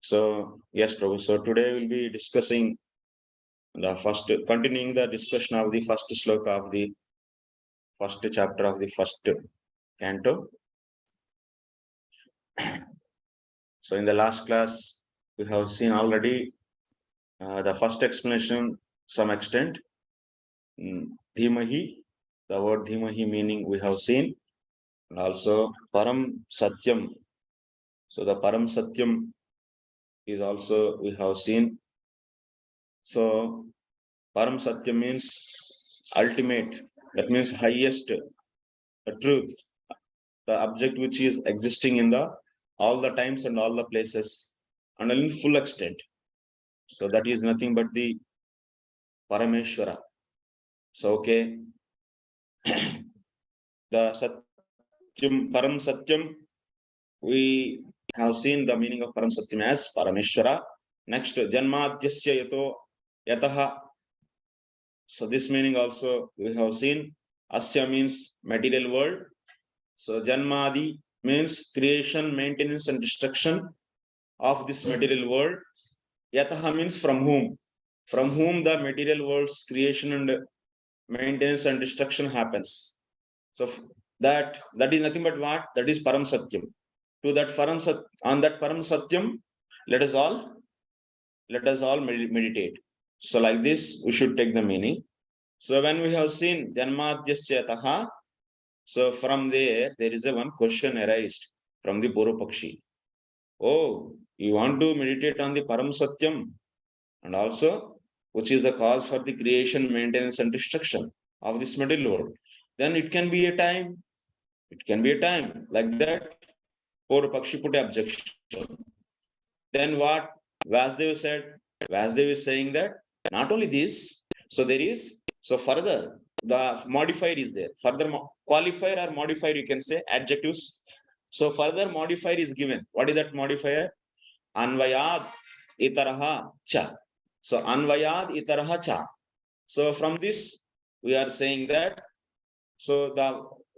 So, yes, Prabhu. So today we'll be discussing continuing the discussion of the first sloka of the first chapter of the first canto. So in the last class, we have seen already the first explanation, some extent. Dhimahi, the word Dhimahi meaning we have seen. And also Param Satyam. So the Param Satyam is also we have seen. So Param Satyam means ultimate, that means highest truth, the object which is existing in the all the times and all the places and in full extent. So that is nothing but the Parameshwara. So okay, the Satyam, Param Satyam, we have seen the meaning of Param Satyam as Parameshwara. Next, Janmadhyasya Yato Yataha. So this meaning also we have seen. Asya means material world. So Janmadi means creation, maintenance and destruction of this material world. Yataha means from whom the material world's creation and maintenance and destruction happens. So that is nothing but what? That is Param Satyam. To that Param Satyam, on that Param Satyam, let us all meditate. So like this, we should take the meaning. So when we have seen Janmadhyasya Yataha, so from there is a one question arised from the Purva Pakshi. Oh, you want to meditate on the Param Satyam and also which is the cause for the creation, maintenance and destruction of this material world. Then it can be a time. Like that. Purva Pakshi put objection. Then what Vasudev said? Vasudev is saying that not only this, so there is, so further the modifier is there. Further qualifier or modifier, you can say adjectives. So further modifier is given. What is that modifier? Anvayad itaraha cha. So anvayad itaraha cha. So from this, we are saying that, so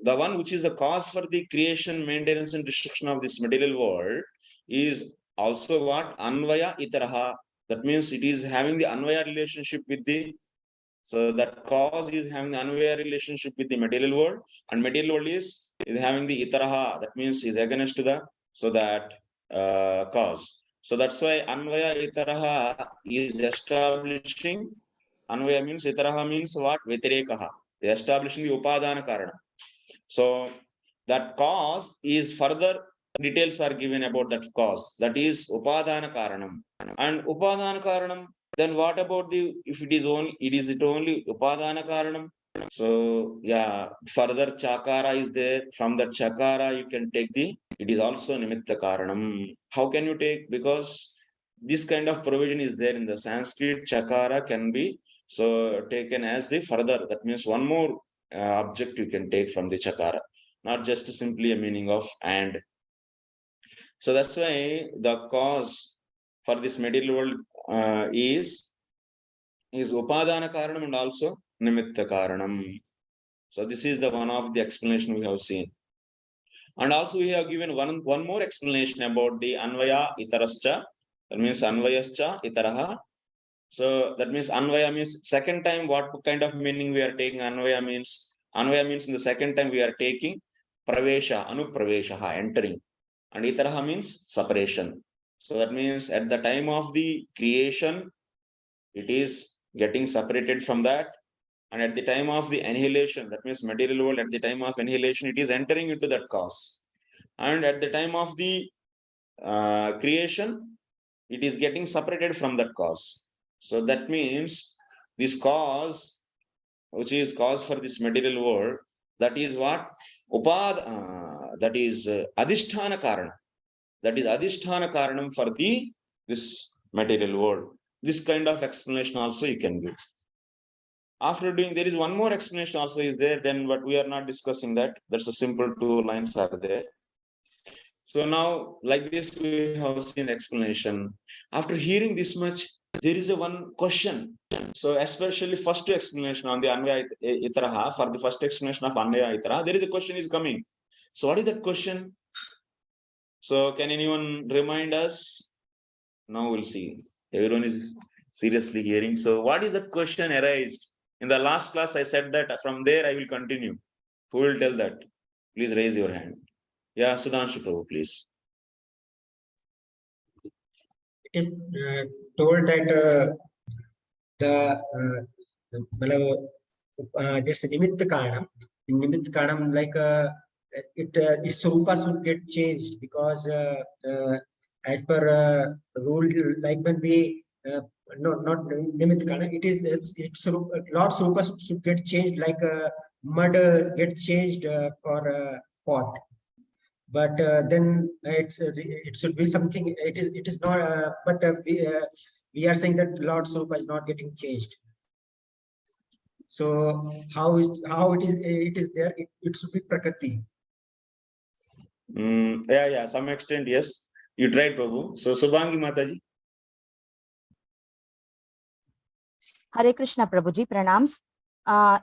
the one which is the cause for the creation, maintenance and destruction of this material world is also what? Anvaya itaraha. That means it is having the anvaya relationship with the, so that cause is having the anvaya relationship with the material world, and material world is having the itaraha. That means is against the, so that cause. So that's why anvaya itaraha is establishing. Anvaya means itaraha means what? Vyatirekaha. Establishing the upadana karana. So that cause is further details are given about that cause. That is upadana karanam. And upadana karanam, then what about the, if it is only upadana karanam? So yeah, further chakara is there. From that chakara you can take the, it is also nimitta karanam. How can you take? Because this kind of provision is there in the Sanskrit. Chakara can be so taken as the further. That means one more object you can take from the chakara, not just simply a meaning of and. So that's why the cause for this material world is upadana karanam and also nimitta karanam. So this is the one of the explanation we have seen. And also we have given one more explanation about the anvaya itarascha. That means anvayascha itaraha. So that means anvaya means second time. What kind of meaning we are taking? Anvaya means in the second time we are taking pravesha, anupravesha, entering, and itaraha means separation. So that means at the time of the creation, it is getting separated from that, and at the time of the annihilation, that means material world, at the time of annihilation, it is entering into that cause, and at the time of the creation, it is getting separated from that cause. So that means this cause, which is cause for this material world, that is what? That is adhisthana karana. That is adhisthana karanam for this material world. This kind of explanation also you can give. After doing, there is one more explanation also is there, then but we are not discussing that. That's a simple 2 lines are there. So now, like this, we have seen explanation. After hearing this much, there is a one question. So especially first explanation on the Anvaya Itaraha, for the first explanation of Anvaya Itaraha, there is a question is coming. So what is that question? So can anyone remind us? Now we'll see. Everyone is seriously hearing. So what is that question arised? In the last class, I said that from there I will continue. Who will tell that? Please raise your hand. Yeah, Sudhanshu Prabhu, please. It is told that this nimitta karanam, like its rupa should get changed, because as per rule, like when we no, not nimitta karanam, it's Lord's rupa should get changed, like mud get changed for pot. But then it should be something. It is not. But we are saying that Lord's rupa is not getting changed. So how it is there? It should be prakriti. Yeah, some extent, yes. You tried, Prabhu. So Subhangi Mataji. Hare Krishna, Prabhuji, pranams.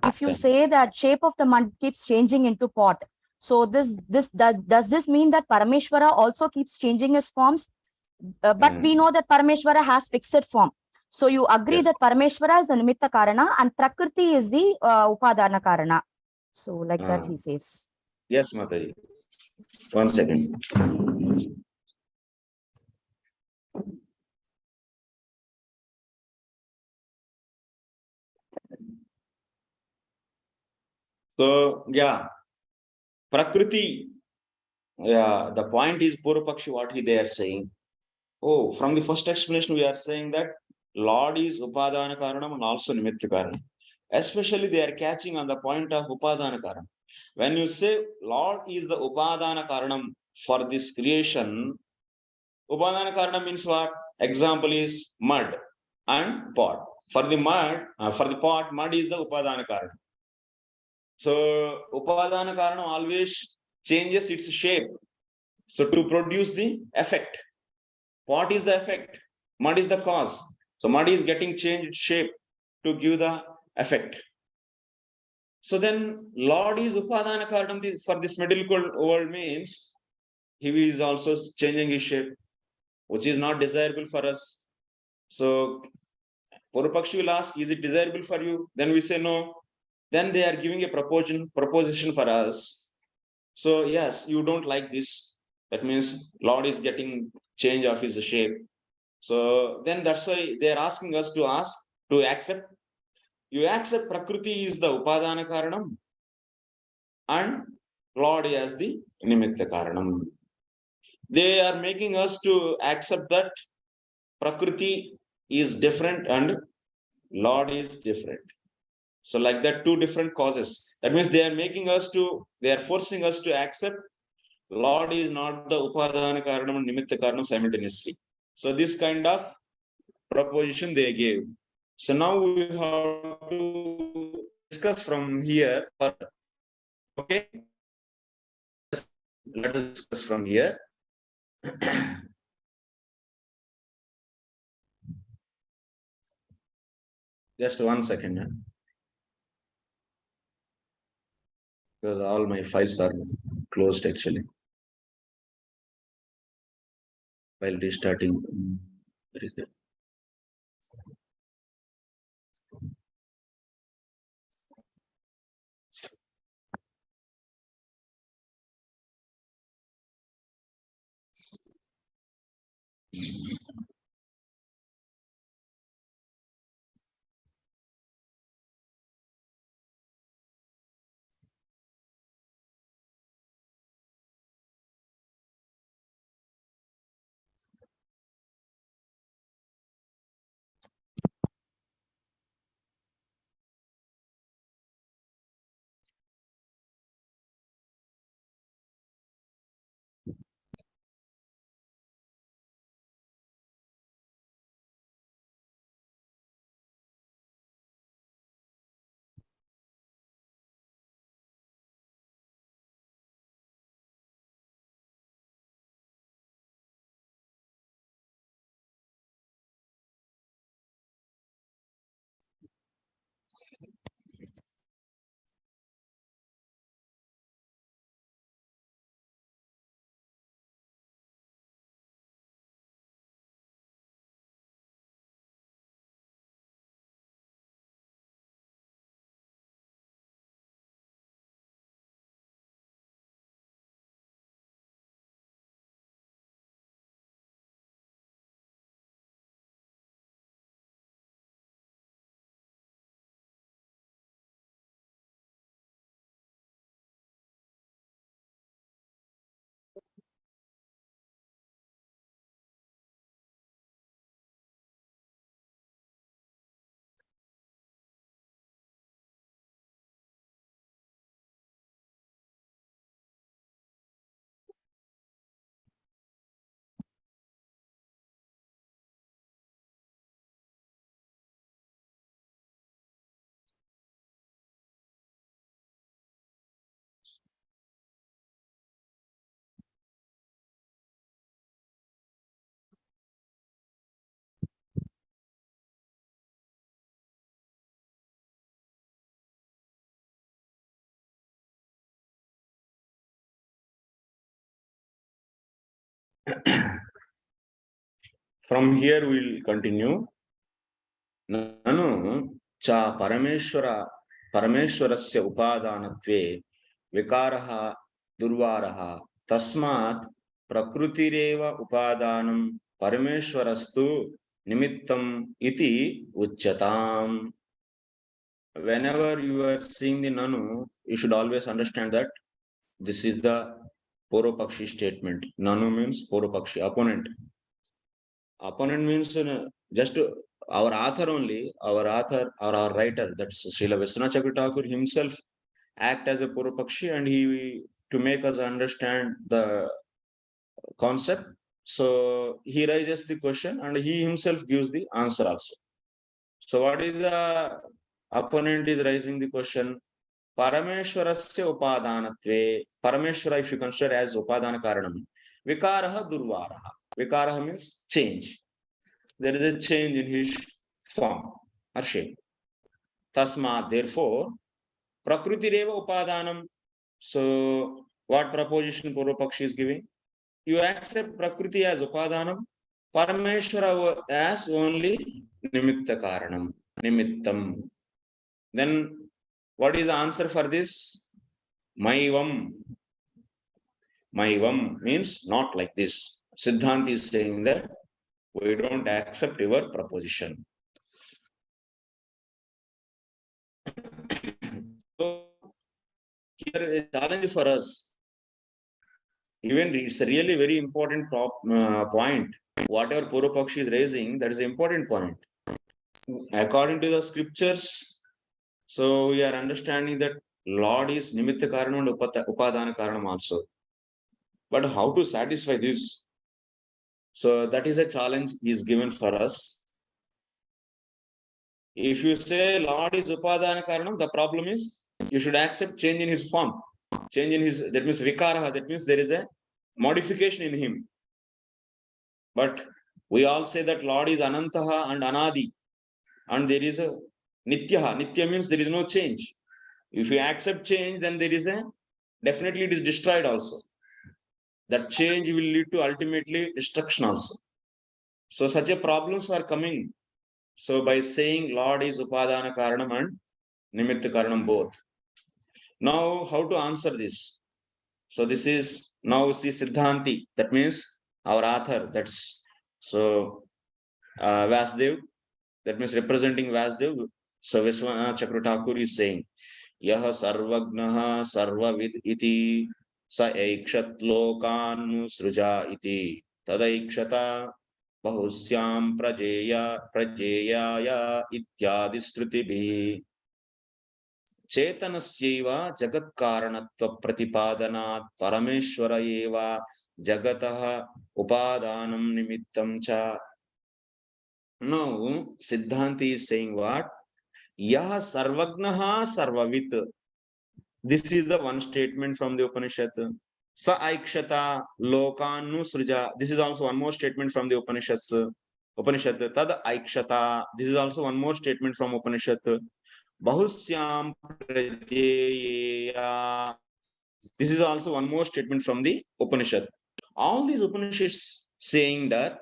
If you say that shape of the mud keeps changing into pot, so does this mean that Parameshwara also keeps changing his forms? But we know that Parameshwara has fixed form. So you agree that Parameshwara is the Nimitta Karana and Prakriti is the Upadana Karana. So like that he says. Yes, Mataji. 1 second. So, yeah, Prakriti, yeah, the point is Purupakshi, what they are saying. Oh, from the first explanation, we are saying that Lord is Upadana Karanam and also Nimitta Karanam. Especially they are catching on the point of Upadana Karanam. When you say Lord is the Upadana Karanam for this creation, Upadana Karanam means what? Example is mud and pot. For the pot, mud is the Upadana Karanam. So Upadana Karanam always changes its shape. So to produce the effect. What is the effect? Mud is the cause. So mud is getting changed shape to give the effect. So then Lord is Upadana Karanam for this middle world means he is also changing his shape, which is not desirable for us. So Purupakshi will ask, is it desirable for you? Then we say no. Then they are giving a proposition for us. So yes, you don't like this. That means Lord is getting change of his shape. So then that's why they are asking us to accept. You accept Prakriti is the Upadana Karanam and Lord as the Nimitta Karanam. They are making us to accept that Prakriti is different and Lord is different. So like that, two different causes. That means they are forcing us to accept Lord is not the Upadana Karanam and Nimitta Karanam simultaneously. So this kind of proposition they gave. So now we have to discuss from here. Okay, let us discuss from here. Just 1 second, because all my files are closed actually. While restarting, where is it? From here we'll continue. Nanu cha Parameshwarasya upadanatve vikaraha durvaraha tasmat prakrutireva upadanam Parameshwarastu nimittam iti uchyatam. Whenever you are seeing the Nanu, you should always understand that this is the Purvapakshi statement. Nanu means Purvapakshi, opponent. Opponent means just our author only, our author or our writer, that's Śrīla Viśwanātha himself act as a Purvapakshi, and he, to make us understand the concept, so he raises the question and he himself gives the answer also. So what is the opponent is raising the question? Parameshwarasya upadanatve. Parameshwara, if you consider as upadana karanam, vikaraha durvaraha. Vikaraha means change. There is a change in his form or shape. Tasma, therefore, prakrutireva upadanam. So, what proposition Purvapakshi is giving? You accept Prakriti as upadanam, Parameshwara as only nimitta karanam, nimittam. Then, what is the answer for this? Maivam. Maivam means not like this. Siddhanta is saying that we don't accept your proposition. So, here is a challenge for us. Even it's a really very important point. Whatever Purvapakshi is raising, that is an important point. According to the scriptures, so we are understanding that Lord is nimitta karanam and upadana karanam also. But how to satisfy this? So that is a challenge is given for us. If you say Lord is upadana karanam, the problem is you should accept change in his form. Change in his, that means vikaraha, that means there is a modification in him. But we all say that Lord is anantaha and anadi, and there is a nityaha. Nitya means there is no change. If you accept change, then there is a, definitely it is destroyed also. That change will lead to ultimately destruction also. So such a problems are coming. So by saying Lord is upadana karanam and nimitta karanam both. Now how to answer this? So this is now see Siddhanti, that means our author, that's so Vasudev, that means representing Vasudev. So Viśwanātha Thakur is saying, Yaha sarvagnaha sarvavid iti sa eikshat lokan sruja iti tadaikshata bahusyam prajeyaya ityadi srutibhi. Chetanasyiva jagat karanatva pratipadanat parameshwara eva jagataha upadanam nimittam cha. Now, Siddhanti is saying what? Yaha sarvagnaha sarvavit. This is the one statement from the Upanishad. Sa aikshata lokanu sruja. This is also one more statement from the Upanishads. Upanishad. Tad aikshata. This is also one more statement from Upanishad. Bahusyam prajeya. This is also one more statement from the Upanishad. All these Upanishads saying that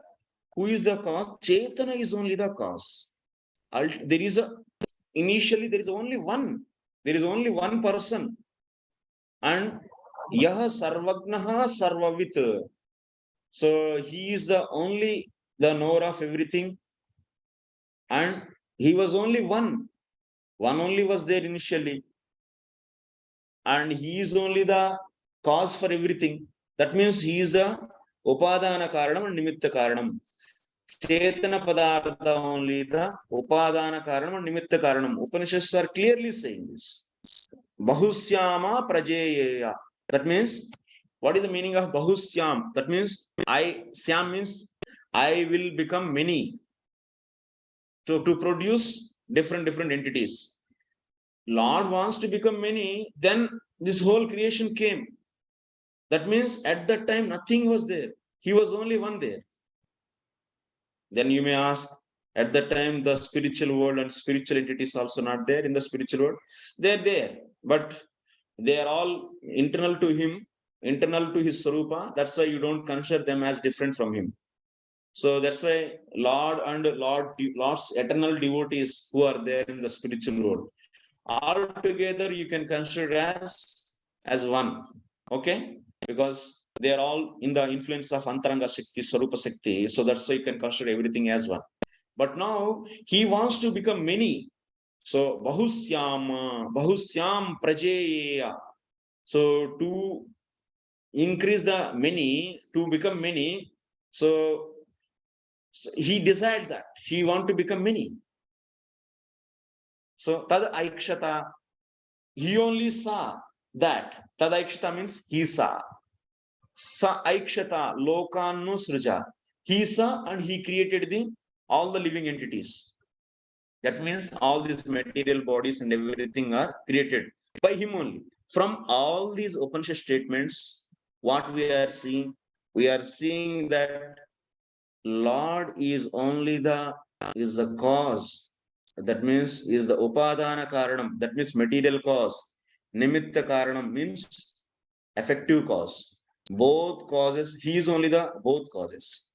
who is the cause? Chetana is only the cause. There is a, initially there is only one. There is only one person. And Yaha sarvagnaha sarvavit. So he is the only the knower of everything. And he was only one. One only was there initially. And he is only the cause for everything. That means he is the upadana karanam and nimitta karanam. Chetana padartha only the upadana karanam and nimitta karanam. Upanishads are clearly saying this. Bahusyama prajeya. That means, what is the meaning of bahusyam? That means, syam means, I will become many. To produce different entities. Lord wants to become many, then this whole creation came. That means at that time nothing was there. He was only one there. Then you may ask, at that time the spiritual world and spiritual entities also not there in the spiritual world. They're there, but they are all internal to him. internal to his Swarupa. That's why you don't consider them as different from him. So that's why Lord and Lord's eternal devotees who are there in the spiritual world, all together you can consider as one. Okay? Because they are all in the influence of Antaranga Shakti, Swarupa Shakti. So that's why you can consider everything as one. But now he wants to become many. So Bahusyam Prajeya. So to increase the many, to become many, so he desired that he want to become many. So tad aikshata, he only saw that. Tad aikshata means he saw. Sa aikshata lokannu sruja. He saw and he created all the living entities. That means all these material bodies and everything are created by him only. From all these Upanishad statements, what we are seeing that Lord is only the cause. That means is the upadana karanam. That means material cause. Nimitta karanam means effective cause. Both causes. He is only the both causes.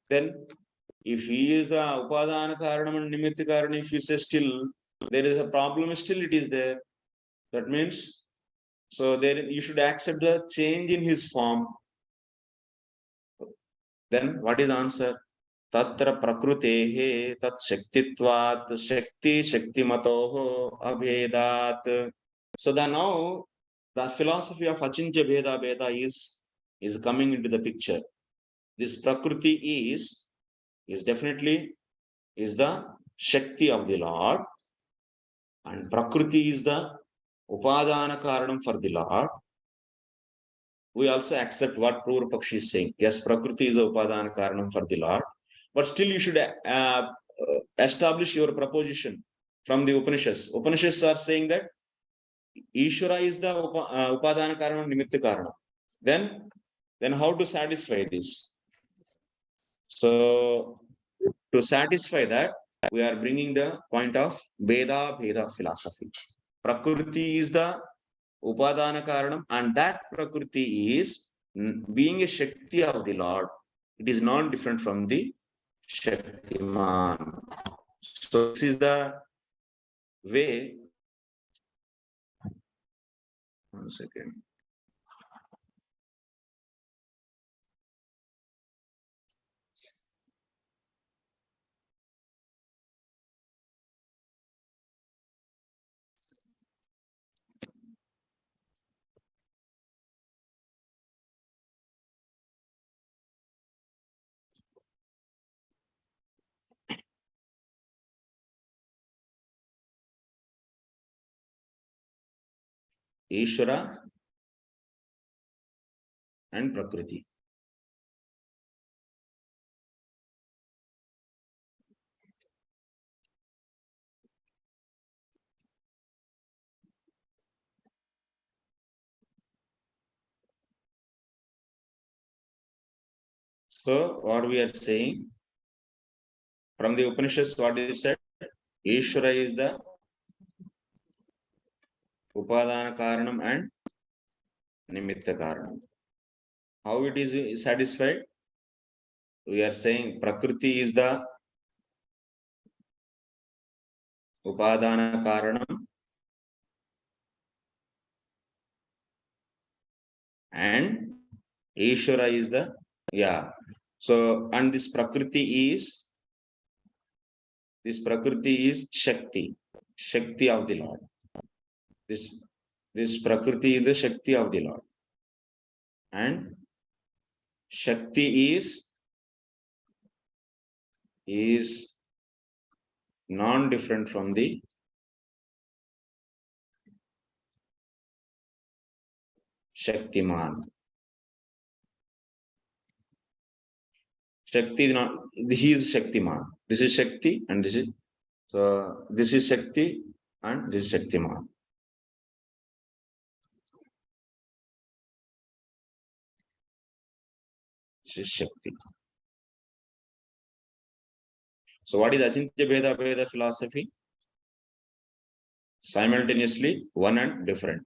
Then, if he is the upadana karanam and nimitta karanam, if you say still there is a problem, still it is there. That means so there you should accept the change in his form. Then what is the answer? Tatra prakrutehe tat shaktitvat shakti shaktimatoho abhedat. So that now the philosophy of achintya bheda bheda is coming into the picture. This prakriti is definitely the shakti of the Lord, and prakriti is the upadana karanam for the Lord. We also accept what Purva Pakshi is saying. Yes, prakriti is the upadana karanam for the Lord. But still you should establish your proposition from the Upanishads. Upanishads are saying that Ishvara is the upadana karanam, nimitta karanam. Then how to satisfy this? So to satisfy that, we are bringing the point of Veda philosophy. Prakriti is the upadana karanam, and that prakriti is being a Shakti of the Lord. It is not different from the Shaktiman. So this is the way. 1 second. Ishvara and Prakriti. So what we are saying from the Upanishads, what is said? Ishvara is the upadana karanam and nimitta karanam. How it is satisfied? We are saying Prakriti is the upadana karanam and Ishvara is the So and this Prakriti is Shakti of the Lord. This Prakriti is the Shakti of the Lord, and Shakti is non-different from the Shaktiman. Shakti is not. This is Shaktiman. This is Shakti, and this is this is Shakti, and this is Shaktiman. This is Shakti. So what is Achintya Bheda philosophy? Simultaneously one and different.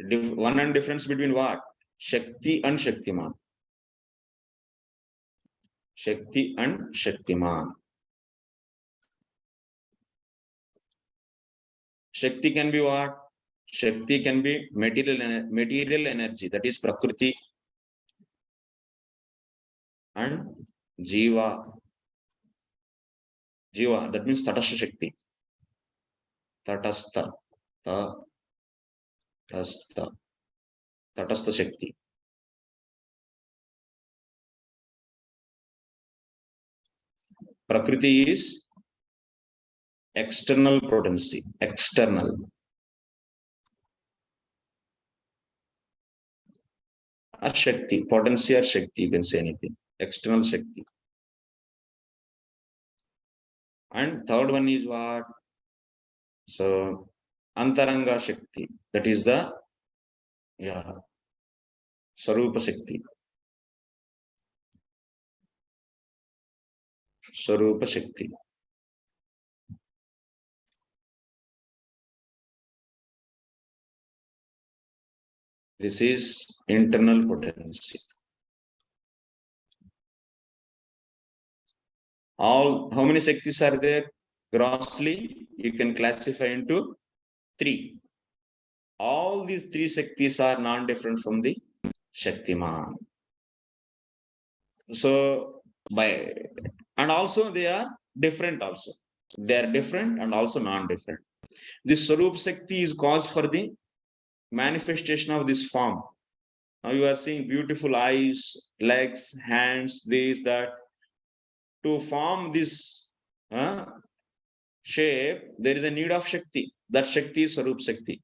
One and difference between what? Shakti and Shaktiman. Shakti and Shaktiman. Shakti can be what? Shakti can be material energy, that is Prakriti, and Jiva. Jiva, that means Tatastha Shakti. Tatastha. Tatastha Shakti. Prakriti is external potency, external. Or Shakti, potency or Shakti, you can say anything. External Shakti. And third one is what? So, Antaranga Shakti. That is the, Sarupa Shakti. Sarupa Shakti. This is internal potency. How many Shaktis are there? Grossly, you can classify into 3. All these 3 Shaktis are non-different from the Shaktiman. So, and also they are different also. They are different and also non-different. This Sarup Shakti is cause for the manifestation of this form. Now you are seeing beautiful eyes, legs, hands, this, that. To form this shape, there is a need of Shakti. That Shakti is Sarup Shakti.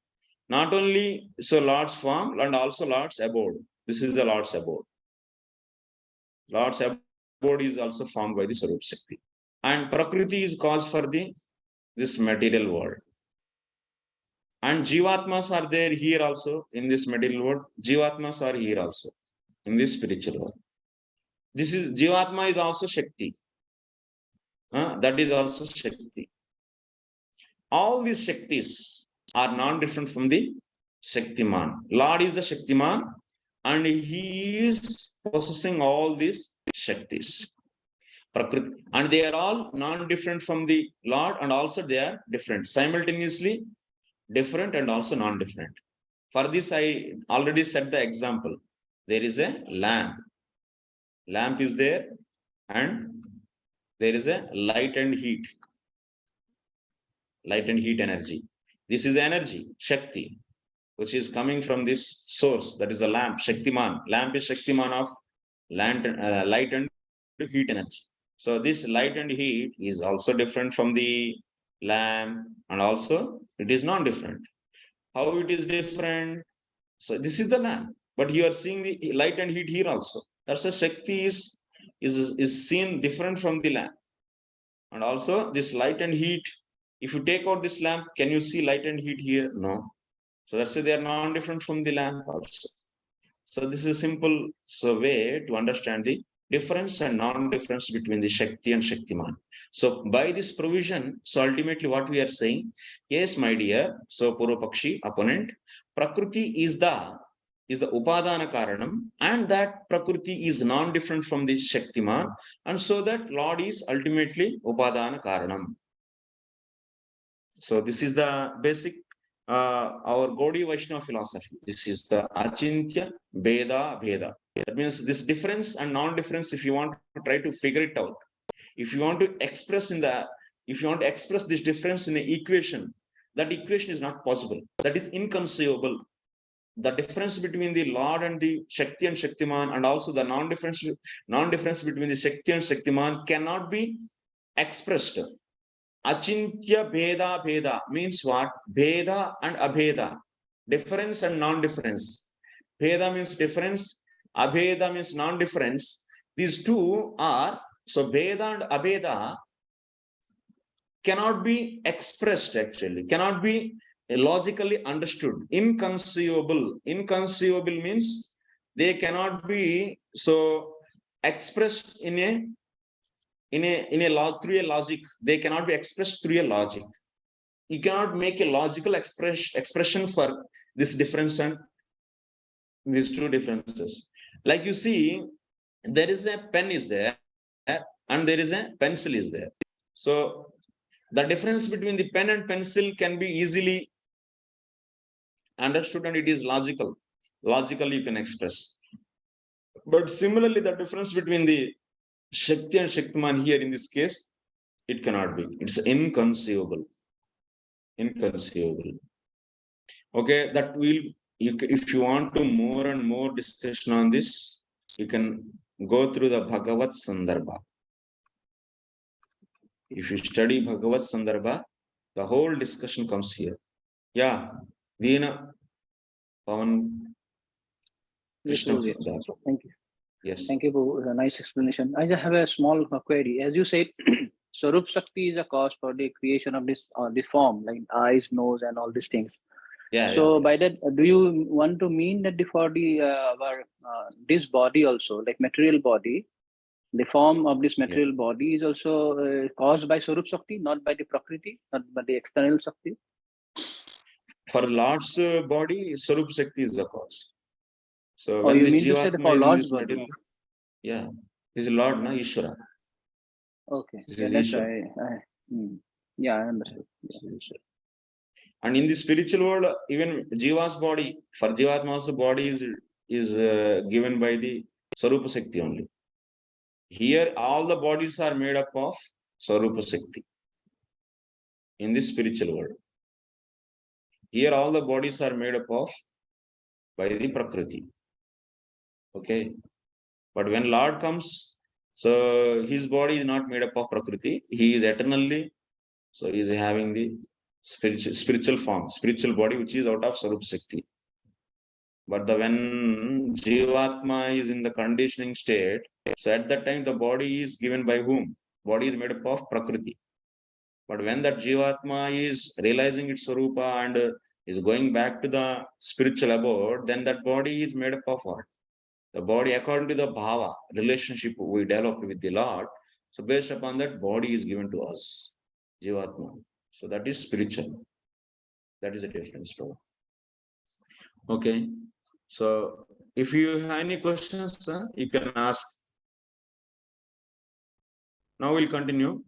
Not only so Lord's form and also Lord's abode. This is the Lord's abode. Lord's abode is also formed by the Sarup Shakti. And Prakriti is cause for this material world. And Jivatmas are there here also in this material world. Jivatmas are here also in this spiritual world. This is Jivatma is also Shakti. That is also Shakti. All these Shaktis are non-different from the Shaktiman. Lord is the Shaktiman and he is possessing all these Shaktis. And they are all non-different from the Lord and also they are different. Simultaneously different and also non-different. For this, I already set the example. There is a lamp. Lamp is there and there is a light and heat. Light and heat energy. This is energy, Shakti, which is coming from this source. That is a lamp, Shaktiman. Lamp is Shaktiman of light and heat energy. So this light and heat is also different from the lamp and also it is non-different. How it is different? So this is the lamp, but you are seeing the light and heat here also. That's a Shakti is seen different from the lamp. And also this light and heat, if you take out this lamp, can you see light and heat here? No. So that's why they are non-different from the lamp also. So this is a simple way to understand the difference and non-difference between the Shakti and Shaktiman. So by this provision, so ultimately what we are saying, yes, my dear, so Purvapakshi, opponent, Prakriti is the Upadana Karanam, and that Prakriti is non-different from the Shaktiman, and so that Lord is ultimately Upadana Karanam. So this is the basic our Gaudiya Vaishnava philosophy. This is the Achintya Bheda Bheda. That means this difference and non-difference, if you want to try to figure it out, if you want to express this difference in an equation, that equation is not possible. That is inconceivable. The difference between the Lord and the Shakti and Shaktiman, and also the non-difference between the Shakti and Shaktiman cannot be expressed. Achintya Bheda Bheda means what? Bheda and Abheda. Difference and non-difference. Bheda means difference. Abheda means non-difference. These two are, so Bheda and Abheda cannot be expressed actually, cannot be logically understood. Inconceivable. Inconceivable means they cannot be so expressed through a logic. They cannot be expressed through a logic. you cannot make a logical expression for this difference and these two differences. Like you see, there is a pen is there and there is a pencil is there. So the difference between the pen and pencil can be easily understood, and it is logical. Logically, you can express. But similarly, the difference between the Shakti and Shaktiman here in this case, it cannot be. It's inconceivable. Inconceivable. Okay, that will, if you want to more and more discussion on this, you can go through the Bhagavat Sandarbha. If you study Bhagavat Sandarbha, the whole discussion comes here. Yeah, Dina, Pavan, Krishna. Thank you. Yes. Thank you for a nice explanation. I just have a small query. As you said, Swarup Shakti is a cause for the creation of this the form, like eyes, nose, and all these things. Yeah. So by that, do you want to mean that for the this body also, like material body, the form of this material body is also caused by Swarup Shakti, not by the Prakriti, not by the external Shakti? For Lord's body, Swarup Shakti is the cause. So Oh, when you this mean to say for Lord's body? material, yeah, this is Lord, na Ishvara. Okay, This yeah, is that's Ishvara. yeah, I understood. And in the spiritual world, even Jiva's body, for Jivatma also body is given by the Swarupa Shakti only. Here, all the bodies are made up of Swarupa Shakti. In the spiritual world, here all the bodies are made up of by the Prakriti. Okay, but when Lord comes, so his body is not made up of Prakriti. He is eternally, so he is having the spiritual form, spiritual body, which is out of Swarup Shakti. But when Jivatma is in the conditioning state, so at that time the body is given by whom? Body is made up of Prakriti. But when that Jivatma is realizing its Swarupa and is going back to the spiritual abode, then that body is made up of what? The body, according to the bhava, relationship we develop with the Lord. So based upon that, body is given to us, Jivatma. So that is spiritual. That is a difference, bro. Okay. So if you have any questions, you can ask. Now we'll continue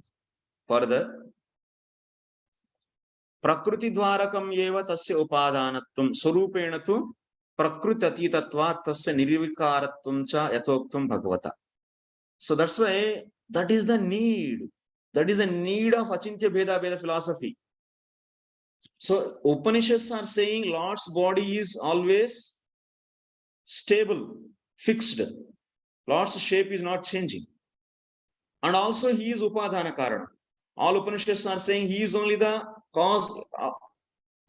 further. Prakriti dvarakam yeva tasya upadhanatvam swarupena tu prakriti atitatva tasya nirvikaratvam cha yatoktam bhagavata. So that's why that is the need. That is the need of Achintya Bheda philosophy. So Upanishads are saying Lord's body is always stable, fixed. Lord's shape is not changing. And also he is Upadhana Karana. All Upanishads are saying he is only the cause,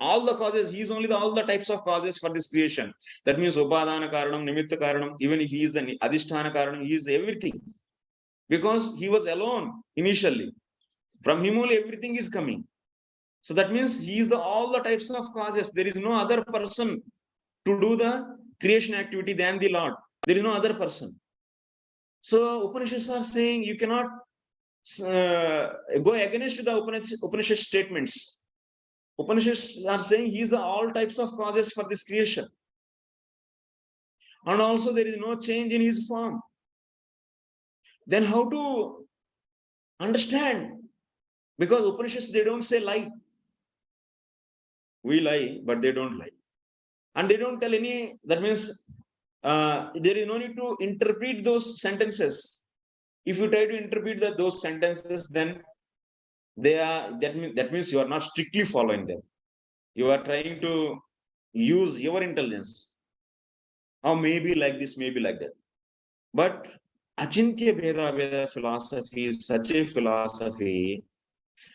all the causes, he is only all the types of causes for this creation. That means Upadhana Karanam, Nimitta Karanam, even if he is the Adhisthana Karanam, he is everything. Because he was alone initially. From him only everything is coming. So that means he is all the types of causes. There is no other person to do the creation activity than the Lord. There is no other person. So Upanishads are saying you cannot go against the Upanishad statements. Upanishads are saying he is all types of causes for this creation. And also there is no change in his form. Then how to understand? Because Upanishads, they don't say lie. We lie, but they don't lie. And they don't tell any, that means there is no need to interpret those sentences. If you try to interpret those sentences, then they are, that means you are not strictly following them. You are trying to use your intelligence. Or maybe like this, maybe like that. But Achintya Bheda philosophy is such a philosophy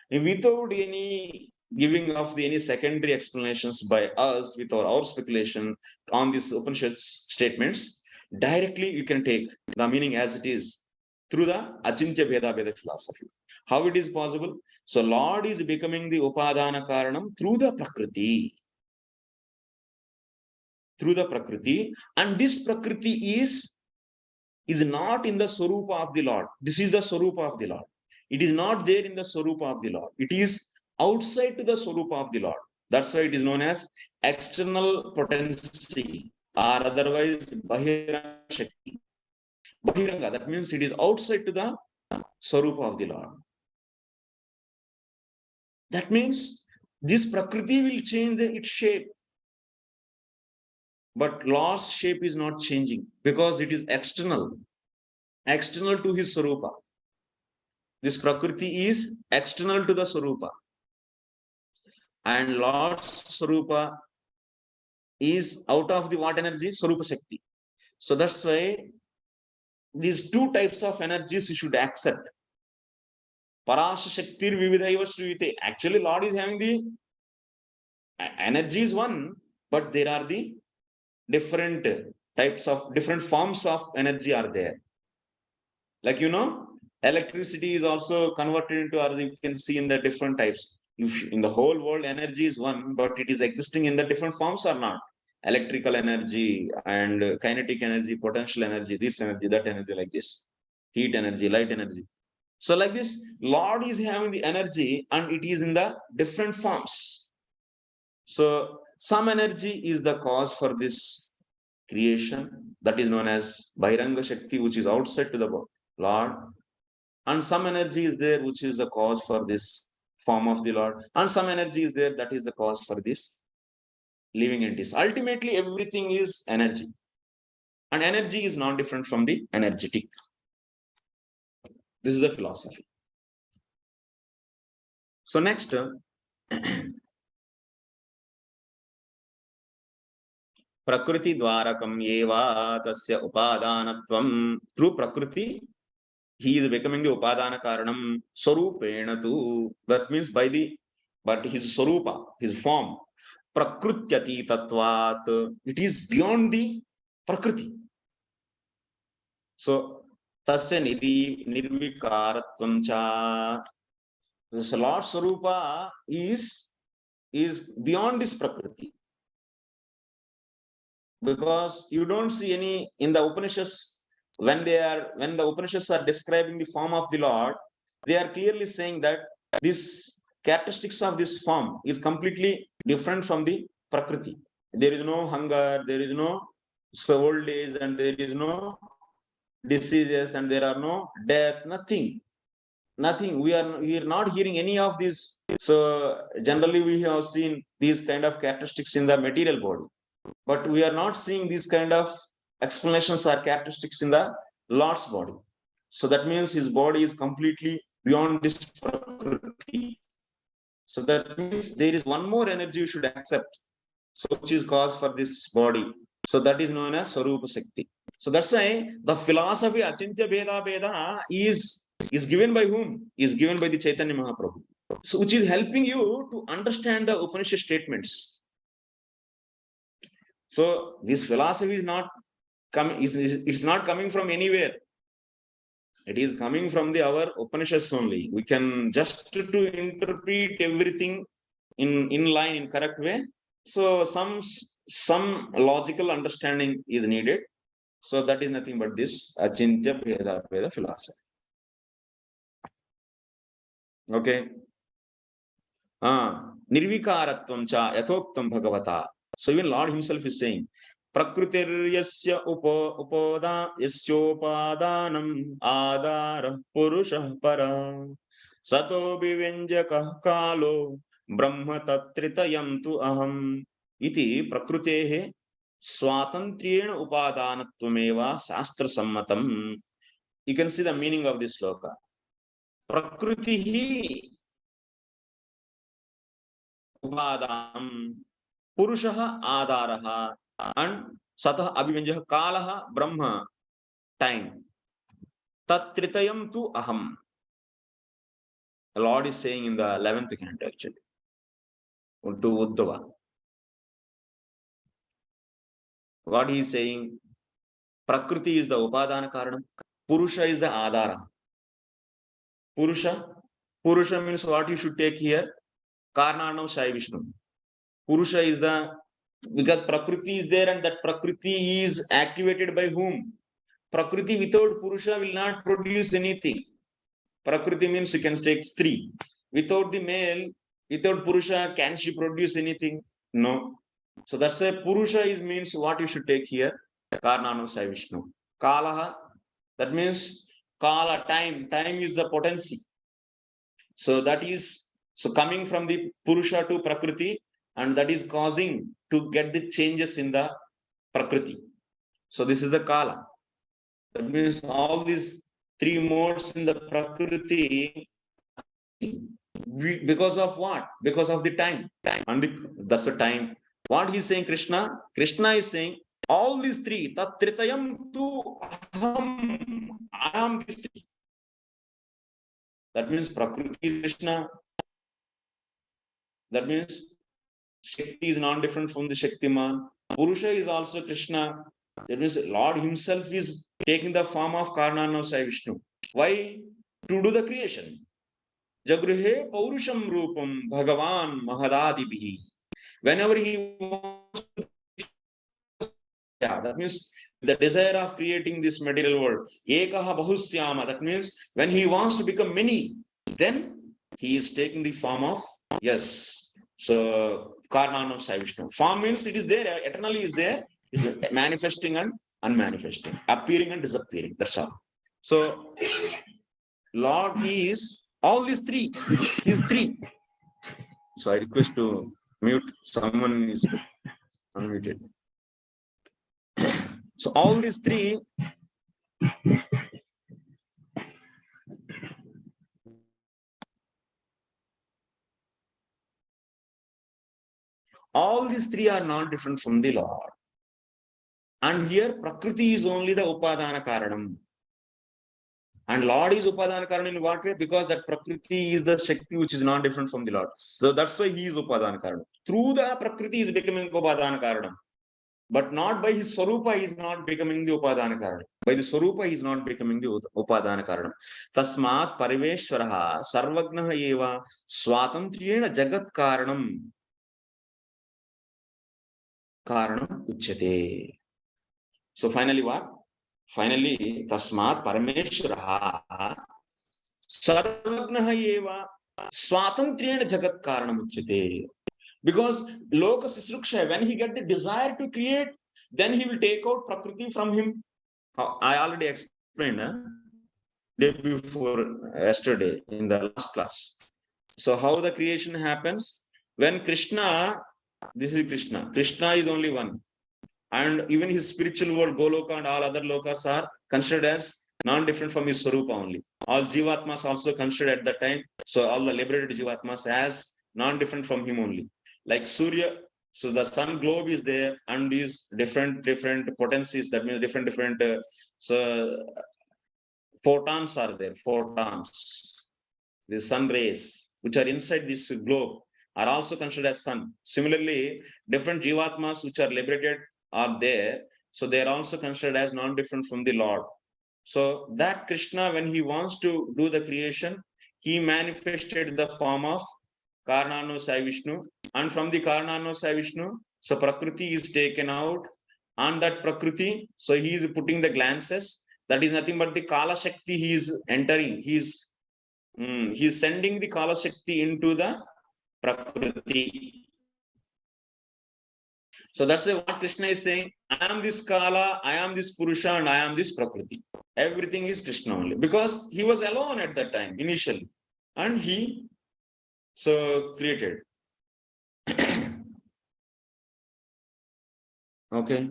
without any giving of any secondary explanations by us with our speculation on these Upanishad statements. Directly you can take the meaning as it is through the Achintya Bheda philosophy. How it is possible? So Lord is becoming the Upadhana Karanam through the Prakriti. Through the Prakriti, and this Prakriti is not in the Swarupa of the Lord. This is the Swarupa of the Lord. It is not there in the Swarupa of the Lord. It is outside to the Swarupa of the Lord. That's why it is known as external potency, or otherwise Bahiranga Shakti. Bahiranga, that means it is outside to the Swarupa of the Lord. That means this Prakriti will change its shape. But Lord's shape is not changing because it is external to his Swarupa. This Prakriti is external to the Swarupa. And Lord's Swarupa is out of the what energy? Swarupa Shakti. So that's why these two types of energies you should accept. Parasha Shakti Vividhaiva Srivite. Actually, Lord is having the energy is one, but there are the different types of different forms of energy are there. Like electricity is also converted into, or you can see in the different types. In the whole world, energy is one, but it is existing in the different forms or not. Electrical energy and kinetic energy, potential energy, this energy, that energy, like this. Heat energy, light energy. So like this, Lord is having the energy and it is in the different forms. So some energy is the cause for this creation, that is known as Bahiranga Shakti, which is outside to the Lord. And some energy is there, which is the cause for this form of the Lord. And some energy is there, that is the cause for this living entities. Ultimately, everything is energy. And energy is not different from the energetic. This is the philosophy. So next, Prakriti Dvarakam Eva Tasya Upadanatvam. Through Prakriti, he is becoming the Upadana Karanam Sarupena tu. That means but his Sarupa, his form, Prakrutyati Tatvat, it is beyond the Prakriti. So, Tasya Nirvikaratvam cha. This Lord Sarupa is beyond this Prakriti. Because you don't see any in the Upanishads, when the Upanishads are describing the form of the Lord, they are clearly saying that this characteristics of this form is completely different from the Prakriti. There is no hunger, there is no old age, and there is no diseases, and there are no death, nothing. We are not hearing any of these. So generally we have seen these kind of characteristics in the material body, but we are not seeing these kind of explanations or characteristics in the Lord's body. So that means his body is completely beyond this Prakriti. So that means there is one more energy you should accept, so which is cause for this body. So that is known as Swarupa Shakti. So that's why the philosophy Achintya Bheda is given by whom? Is given by the Chaitanya Mahaprabhu. So which is helping you to understand the Upanishad statements. So this philosophy is not coming, it's not coming from anywhere. It is coming from our Upanishads only. We can just to interpret everything in line, in correct way. So some logical understanding is needed. So that is nothing but this Achintya Bheda philosophy. Okay. Nirvikaratvam cha yathoktam Bhagavata. So even Lord himself is saying, Prakritiryasya upada yasyopadanam adara purusha para sato vivenjaka kalo brahma tatritayam tu aham iti prakrutehe swatantriyena upadanattvameva shastra sammatam. You can see the meaning of this sloka. Prakritihi upadam Purushaha Adaraha and Satah Abhivanjaha Kalaha Brahma time. Tatritayam tu aham. The Lord is saying in the 11th canto actually. To Uddhava. What he is saying, Prakriti is the Upadana Karanam, Purusha is the Adara. Purusha means what you should take here? Karnanam Shai Vishnu. Purusha is because Prakriti is there, and that Prakriti is activated by whom? Prakriti without Purusha will not produce anything. Prakriti means you can take Stree. Without the male, Without Purusha, can she produce anything? No. So that's why Purusha is means what you should take here. Karnanusaya Vishnu. Kalaha, that means Kala, time. Time is the potency. So that is, so coming from the Purusha to Prakriti, and that is causing to get the changes in the Prakriti. So this is the Kala. That means all these three modes in the Prakriti, because of what? Because of the time. And that's the time. What he's saying, Krishna? Krishna is saying, all these three, tat tritayam tu aham, I am this three. That means Prakriti is Krishna. That means Shakti is non-different from the Shaktiman. Purusha is also Krishna. That means Lord himself is taking the form of Karnanusaya Vishnu. Why? To do the creation. Jagruhe Paurusham Rupam Bhagavan Mahadadibihi. Whenever he wants to, that means the desire of creating this material world. Ekaha Bahusyama. That means when he wants to become many, then he is taking the form of, yes, so Karnanusaya Vishnu. Form means it is there, eternally is there, is manifesting and unmanifesting, appearing and disappearing. That's all. So Lord is all these three. He's three. So I request to mute. Someone is unmuted. So all these three. All these three are not different from the Lord. And here Prakriti is only the Upadana Karanam. And Lord is Upadana Karanam in what way? Because that Prakriti is the Shakti which is not different from the Lord. So that's why he is Upadana Karanam. Through the Prakriti is becoming Upadana Karanam. But not by his Swarupa he is not becoming the Upadana Karanam. By the Swarupa he is not becoming the Upadana Karanam. Tasmat Pariveshwaraha Sarvagnaha Eva Swatantriyena Jagat Karanam. Karanam Uchyate. So finally what? Finally, Tasmat Parameshwaraha Sarvagnaha Eva Swatantriyena Jagat Karanam Uchyate. Because Loka Sisruksha, when he get the desire to create, then he will take out Prakriti from him. I already explained day before yesterday in the last class. So how the creation happens? When Krishna, this is Krishna. Krishna is only one. And even his spiritual world, Goloka and all other lokas are considered as non-different from his Swarupa only. All Jivatmas also considered at that time. So all the liberated Jivatmas as non-different from him only. Like Surya, so the sun globe is there and these different potencies, that means different so photons are there, photons. The sun rays which are inside this globe are also considered as sun. Similarly, different Jivatmas which are liberated are there, so they are also considered as non-different from the Lord. So that Krishna, when he wants to do the creation, he manifested the form of Karnanusaya Vishnu, and from the Karnanusaya Vishnu, so Prakriti is taken out, and that Prakriti, so he is putting the glances, that is nothing but the Kala Shakti he is entering, he is sending the Kala Shakti into the Prakriti. So that's what Krishna is saying, I am this Kala, I am this Purusha, and I am this Prakriti. Everything is Krishna only, because he was alone at that time, initially, and he so created. Okay.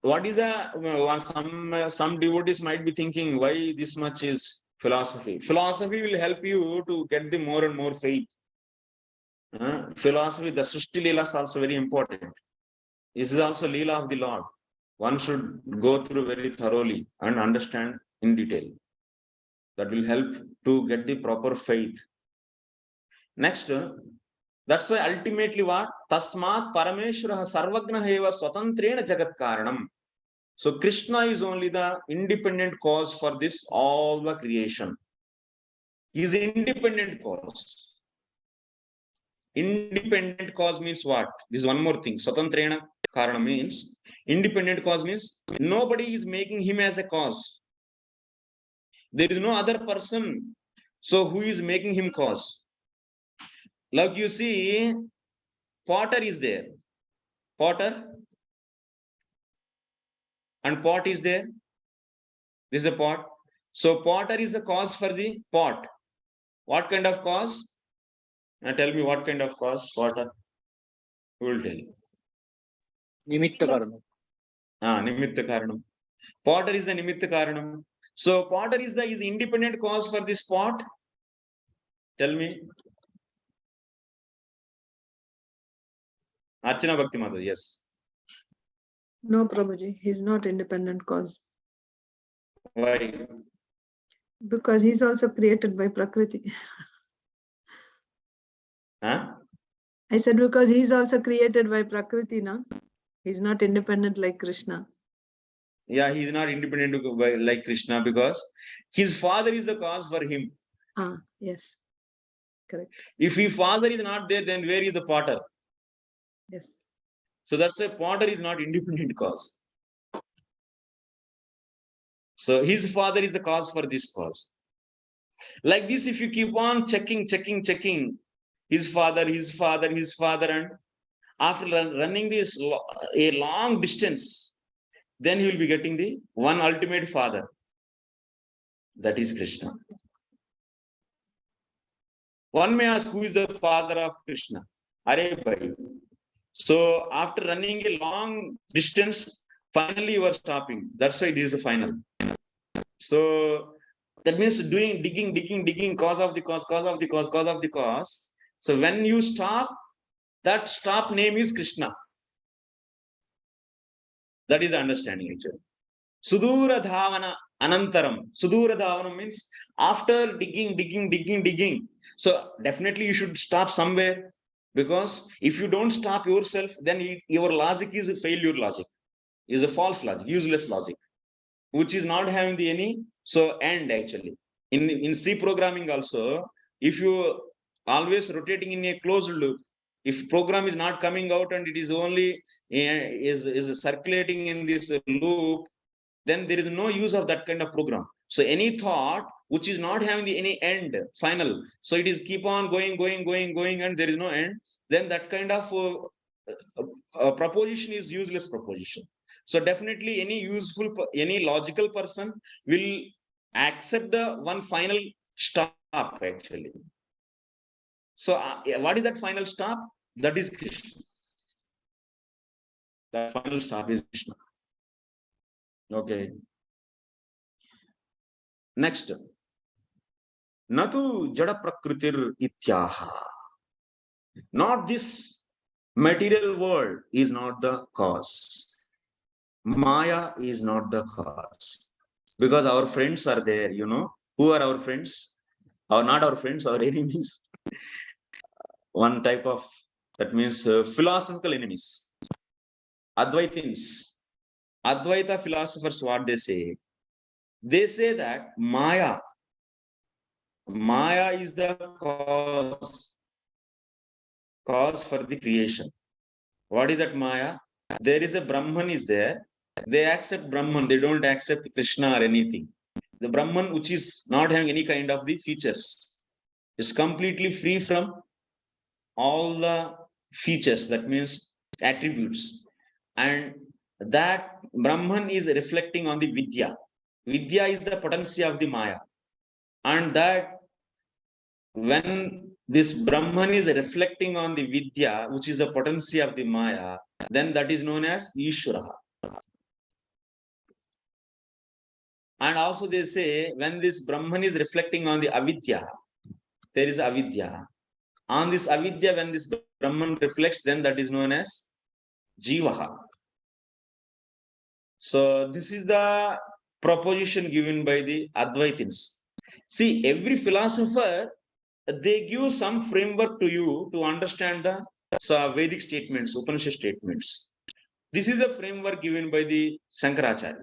What is the some devotees might be thinking, why this much is philosophy? Philosophy will help you to get the more and more faith. Philosophy, the Srishti Leela is also very important. This is also Leela of the Lord. One should go through very thoroughly and understand in detail. That will help to get the proper faith. Next, that's why ultimately what? Tasmat Parameshwaraha Sarvagnaha Eva Swatantrena Jagat Karanam. So Krishna is only the independent cause for this, all the creation. He is independent cause. Independent cause means what? This is one more thing. Swatantrena Karanam means, independent cause means nobody is making him as a cause. There is no other person. So who is making him cause? Like you see, potter is there. Potter. And pot is there. This is a pot. So potter is the cause for the pot. What kind of cause? Now tell me what kind of cause, potter? Who will tell you? Nimitta karanam. Nimitta karanam. Potter is the nimitta karanam. So potter is the independent cause for this pot. Tell me. Archana Bhakti Mata, yes. No, Prabhuji, he's not independent cause. Why? Because he's also created by Prakriti. Huh? I said because he's also created by Prakriti, no? He's not independent like Krishna. Yeah, he is not independent like Krishna because his father is the cause for him. Yes. Correct. If his father is not there, then where is the potter? Yes. So that's why potter is not independent cause. So his father is the cause for this cause. Like this, if you keep on checking, his father, and after running this a long distance, then he will be getting the one ultimate father. That is Krishna. One may ask, who is the father of Krishna? Are Bhai. So after running a long distance, finally you are stopping. That's why it is the final. So that means digging, cause of the cause. So when you stop, that stop name is Krishna. That is the understanding actually. Sudura Dhavana Anantaram. Sudura Dhavana means after digging. So definitely you should stop somewhere. Because if you don't stop yourself, then your logic is a failure logic, is a false logic, useless logic, which is not having the any end actually. In C programming also, if you always rotating in a closed loop, if program is not coming out and it is only is circulating in this loop, then there is no use of that kind of program. So any thought which is not having any end, final, so it is keep on going, and there is no end, then that kind of proposition is useless proposition. So definitely any logical person will accept the one final stop actually. So what is that final stop? That is Krishna. The final stop is Krishna. Okay. Next. Natu jada prakritir ityaha. Not this material world is not the cause. Maya is not the cause. Because our friends are there, you know. Who are our friends? Or not our friends, our enemies. One type of, that means philosophical enemies. Advaitins. Advaita philosophers, what they say? They say that Maya is the cause for the creation. What is that Maya? There is a Brahman is there. They accept Brahman. They don't accept Krishna or anything. The Brahman, which is not having any kind of the features, is completely free from all the features. That means attributes. And that Brahman is reflecting on the Vidya. Vidya is the potency of the Maya. And that when this Brahman is reflecting on the Vidya, which is the potency of the Maya, then that is known as Ishvara. And also they say, when this Brahman is reflecting on the Avidya, there is Avidya. On this Avidya, when this Brahman reflects, then that is known as Jivaha. So this is the proposition given by the Advaitins. See, every philosopher, they give some framework to you to understand the Vedic statements, Upanishad statements. This is a framework given by the Shankaracharya.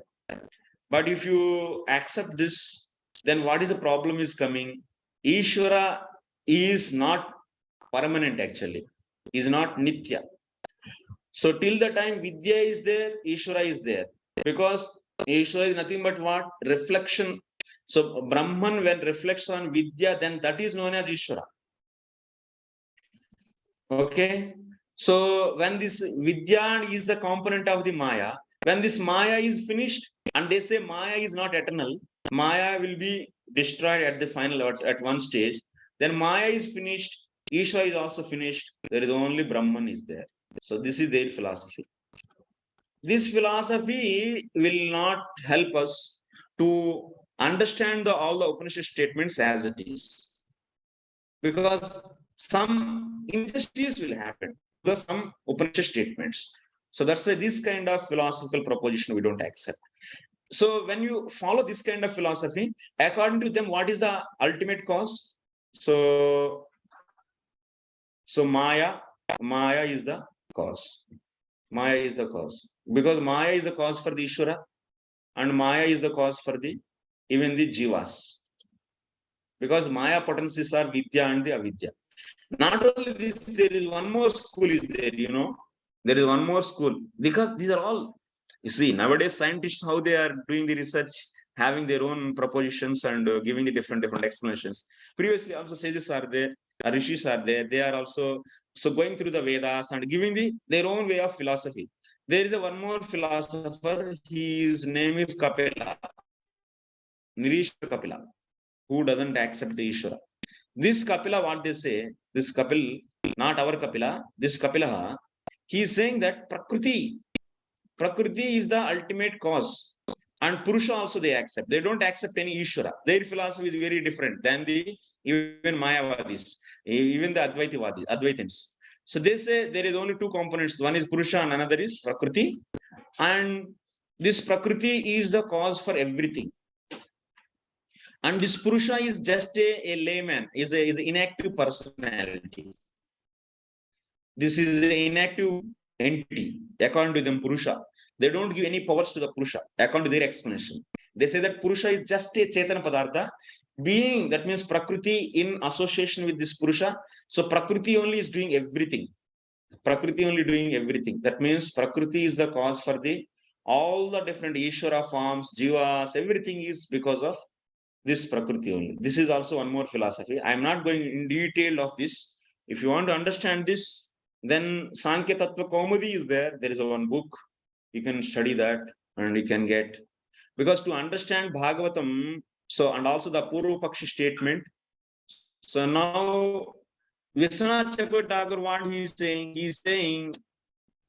But if you accept this, then what is the problem is coming? Ishvara is not permanent actually, is not Nitya. So till the time Vidya is there, Ishvara is there. Because Ishvara is nothing but what? Reflection. So Brahman, when reflects on Vidya, then that is known as Ishvara. Okay. So when this Vidya is the component of the Maya, when this Maya is finished, and they say Maya is not eternal, Maya will be destroyed at the final, at one stage. Then Maya is finished, Ishvara is also finished. There is only Brahman is there. So this is their philosophy. This philosophy will not help us to understand all the Upanishad statements as it is, because some injustice will happen. Because some Upanishad statements. So that's why this kind of philosophical proposition we don't accept. So when you follow this kind of philosophy, according to them, what is the ultimate cause? So Maya is the cause. Maya is the cause. Because Maya is the cause for the Ishvara, and Maya is the cause for even the Jivas. Because Maya potencies are Vidya and the Avidya. Not only this, there is one more school is there, there is one more school, because these are all, you see, nowadays scientists, how they are doing the research, having their own propositions and giving the different explanations. Previously also sages are there, rishis are there, they are also going through the Vedas and giving their own way of philosophy. There is one more philosopher, his name is Kapila, Nirishwar Kapila, who doesn't accept the Ishvara. This Kapila, what they say, this Kapil, not our Kapila, this Kapila, he is saying that Prakriti is the ultimate cause. And Purusha also they accept. They don't accept any Ishvara. Their philosophy is very different than even Mayavadis, even the Advaitins. So they say there is only two components. One is Purusha and another is Prakriti. And this Prakriti is the cause for everything. And this Purusha is just a layman, is an inactive personality. This is an inactive entity, according to them, Purusha. They don't give any powers to the Purusha, according to their explanation. They say that Purusha is just a Chetana Padartha, being, that means Prakriti in association with this Purusha. So Prakriti only is doing everything. Prakriti only doing everything. That means Prakriti is the cause for all the different Ishvara forms, Jivas, everything is because of this Prakriti only. This is also one more philosophy. I am not going in detail of this. If you want to understand this, then Sankhya Tattva Kaumudi is there. There is one book. You can study that and you can get. Because to understand Bhagavatam, so, and also the Purva Pakshi statement. So now, Viśwanātha Chakravartī, what he is saying,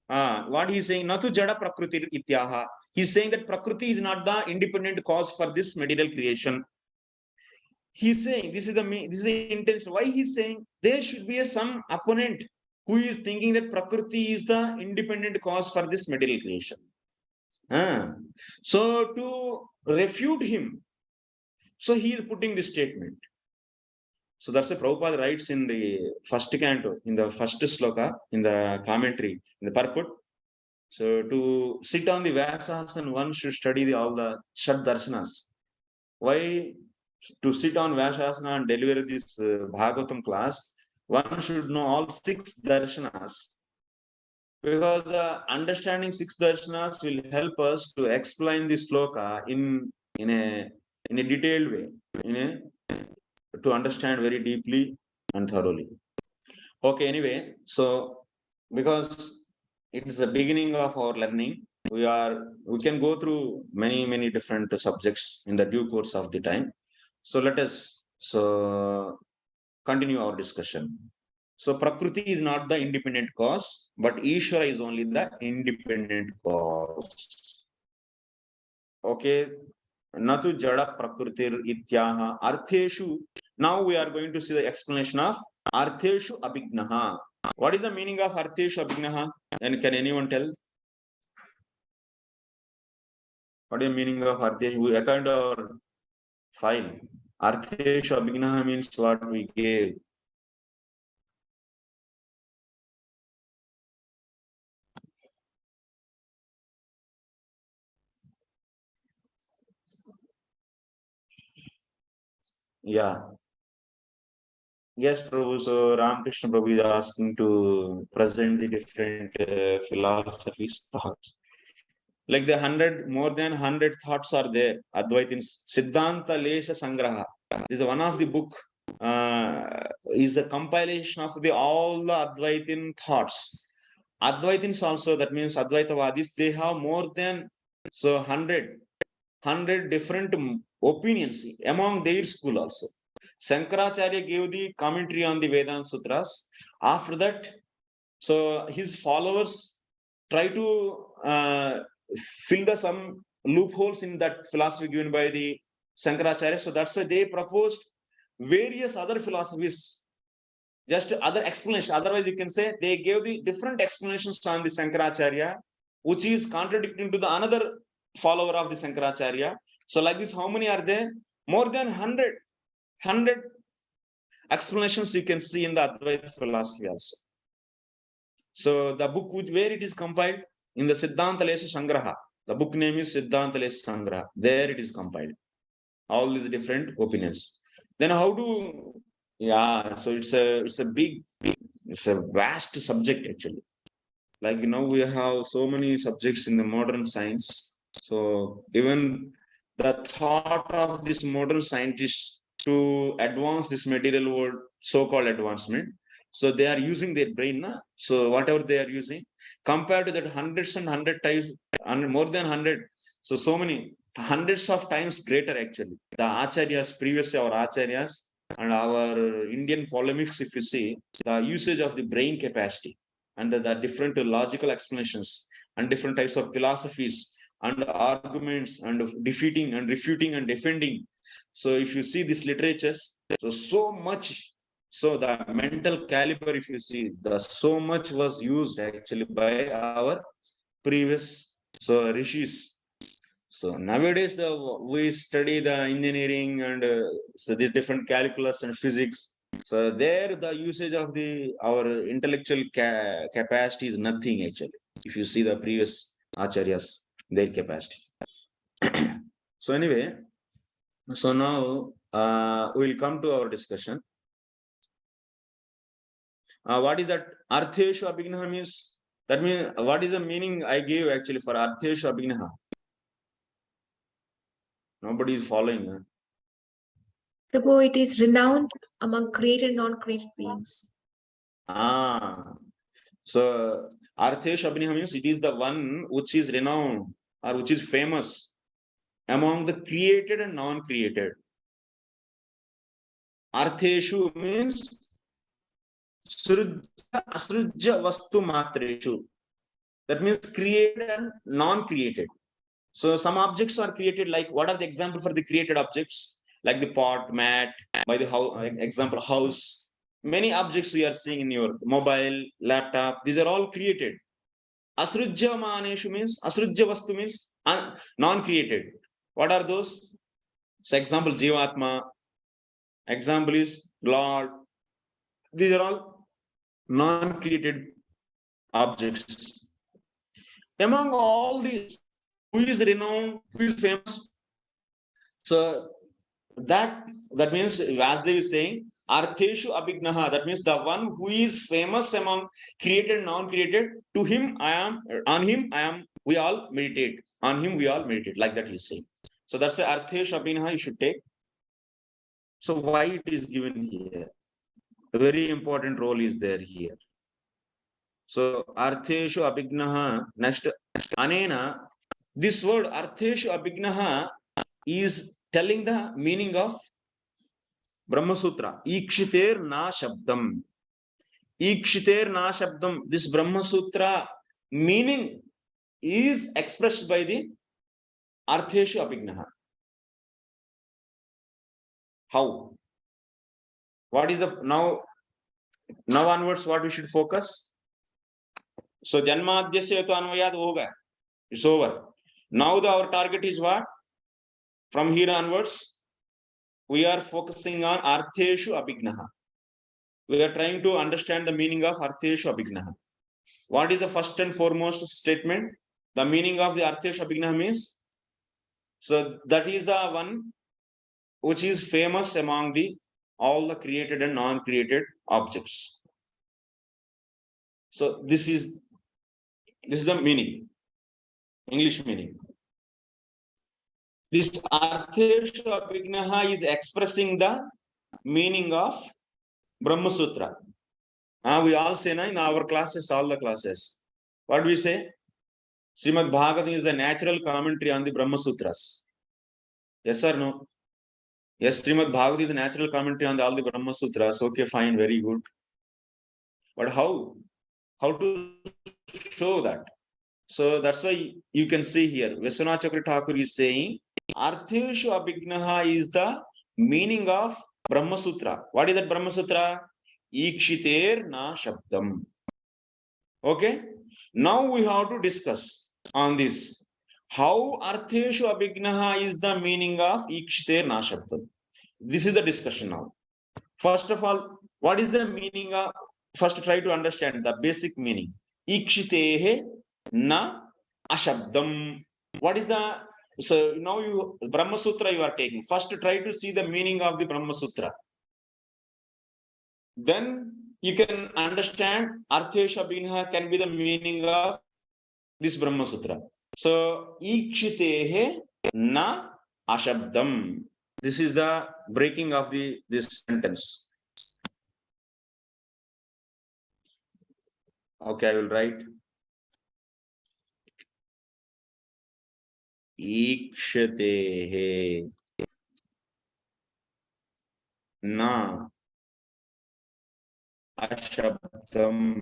what he is saying, Natu Jada Prakriti Ityaha. He is saying that Prakriti is not the independent cause for this material creation. He's saying this is the intention. Why he's saying there should be some opponent who is thinking that Prakriti is the independent cause for this material creation. So to refute him, so he is putting this statement. So that's what Prabhupada writes in the first canto, in the first sloka, in the commentary, in the purport. So to sit on the Vyasasana, one should study all the Shad Darshanas. Why? To sit on Vyasasana and deliver this Bhagavatam class, one should know all 6 darshanas, because understanding 6 darshanas will help us to explain the sloka in a detailed way, to understand very deeply and thoroughly. Okay, anyway, so because it is the beginning of our learning, we can go through many different subjects in the due course of the time. So let us continue our discussion. So Prakriti is not the independent cause, but Ishvara is only the independent cause. Okay. Natu Jada Prakritir Ityaha Artheshu. Now we are going to see the explanation of Artheshu Abhignaha. What is the meaning of Artheshu Abhignaha? And can anyone tell? What is the meaning of Artheshu? According to our file, Artheshu Abhignaha means what we gave. Yeah. Yes, Prabhu. So Ramakrishna Prabhu is asking to present the different philosophies, thoughts. Like the 100, more than 100 thoughts are there. Advaitin Siddhanta Lesha Sangraha is one of the book. Is a compilation of all the Advaitin thoughts. Advaitins also, that means Advaitavadis, they have more than 100 different opinions among their school also. Shankaracharya gave the commentary on the Vedanta Sutras. After that, so his followers try to fill some loopholes in that philosophy given by the Shankaracharya. So that's why they proposed various other philosophies, just other explanations. Otherwise, you can say they gave the different explanations on the Shankaracharya, which is contradicting to the another follower of the Shankaracharya. So like this, how many are there? More than 100 explanations you can see in the Advaita philosophy also. So the book where it is compiled in the Siddhanta Lesha Sangraha. The book name is Siddhanta Lesha Sangraha. There it is compiled. All these different opinions. Then how do, so it's a big, it's a vast subject actually. Like, we have so many subjects in the modern science. So even the thought of this modern scientists to advance this material world, so-called advancement. So they are using their brain. So whatever they are using, compared to that hundreds and 100 times, more than 100. So many hundreds of times greater actually. The acharyas, previously our acharyas and our Indian polemics, if you see, the usage of the brain capacity and the different logical explanations and different types of philosophies and arguments and defeating and refuting and defending. So if you see these literatures, so much, so the mental caliber, if you see, so much was used actually by our previous rishis. So nowadays we study the engineering and so these different calculus and physics. So there the usage of our intellectual capacity is nothing actually. If you see the previous acharyas, their capacity. So anyway, so now we'll come to our discussion. What is that? Artheshu abhignaha means? That means what is the meaning I gave actually for Artheshu abhignaha? Nobody is following. Prabhu, it is renowned among created and non-created beings. So Artheshu abhignaha means it is the one which is renowned or which is famous among the created and non-created. Artheshu means asrujya vastu matreshu. That means created and non-created. So some objects are created, like what are the examples for the created objects? Like the pot, mat, by the example house. Many objects we are seeing in your mobile, laptop, these are all created. Asrujya maneshu means, asrujya vastu means non-created. What are those? So example, Jivatma. Example is Lord. These are all non-created objects. Among all these, who is renowned, who is famous? So that means, as they were saying, Artheshu abhignaha, that means the one who is famous among created and non-created, to him I am, on him I am, we all meditate. On him we all meditate, like that he's saying. So that's the Artheshu abhignaha you should take. So why it is given here? A very important role is there here. So Artheshu abhignaha, next, anena, this word Artheshu abhignaha is telling the meaning of Brahma Sutra. Ikshiter na shabdam. Ikshiter na shabdam. This Brahma Sutra meaning is expressed by the Artheshu abhignaha. How? What is the now onwards what we should focus? So Janmadhyasya to Anvayad hoga. It's over. Now our target is what? From here onwards, we are focusing on Artheshu abhignaha. We are trying to understand the meaning of Artheshu abhignaha. What is the first and foremost statement? The meaning of the Artheshu abhignaha means, so that is the one which is famous among all the created and non-created objects. So this is the meaning. English meaning. This Artheshu Abhignaha is expressing the meaning of Brahma Sutra. We all say in our classes, all the classes. What do we say? Srimad Bhagavatam is the natural commentary on the Brahma Sutras. Yes or no? Yes, Srimad Bhagavatam is a natural commentary on all the Brahma Sutras. Okay, fine, very good. But how? How to show that? So that's why you can see here, Viśwanātha Thākura is saying, Artheshu Abhignaha is the meaning of Brahma Sutra. What is that Brahma Sutra? Ikshiter na Shabdam. Okay? Now we have to discuss on this. How Artheshu Abhignaha is the meaning of Ikshiter na Shabdam. This is the discussion now. First of all, what is the meaning of, first try to understand the basic meaning. Ikshitehe na ashabdam. What is the, so now you, Brahma Sutra you are taking. First try to see the meaning of the Brahma Sutra. Then you can understand Artheshu Abhignaha can be the meaning of this Brahma Sutra. So, Ikshitehe na ashabdam. This is the breaking of this sentence. Okay, I will write. Ikshitehe na ashabdam.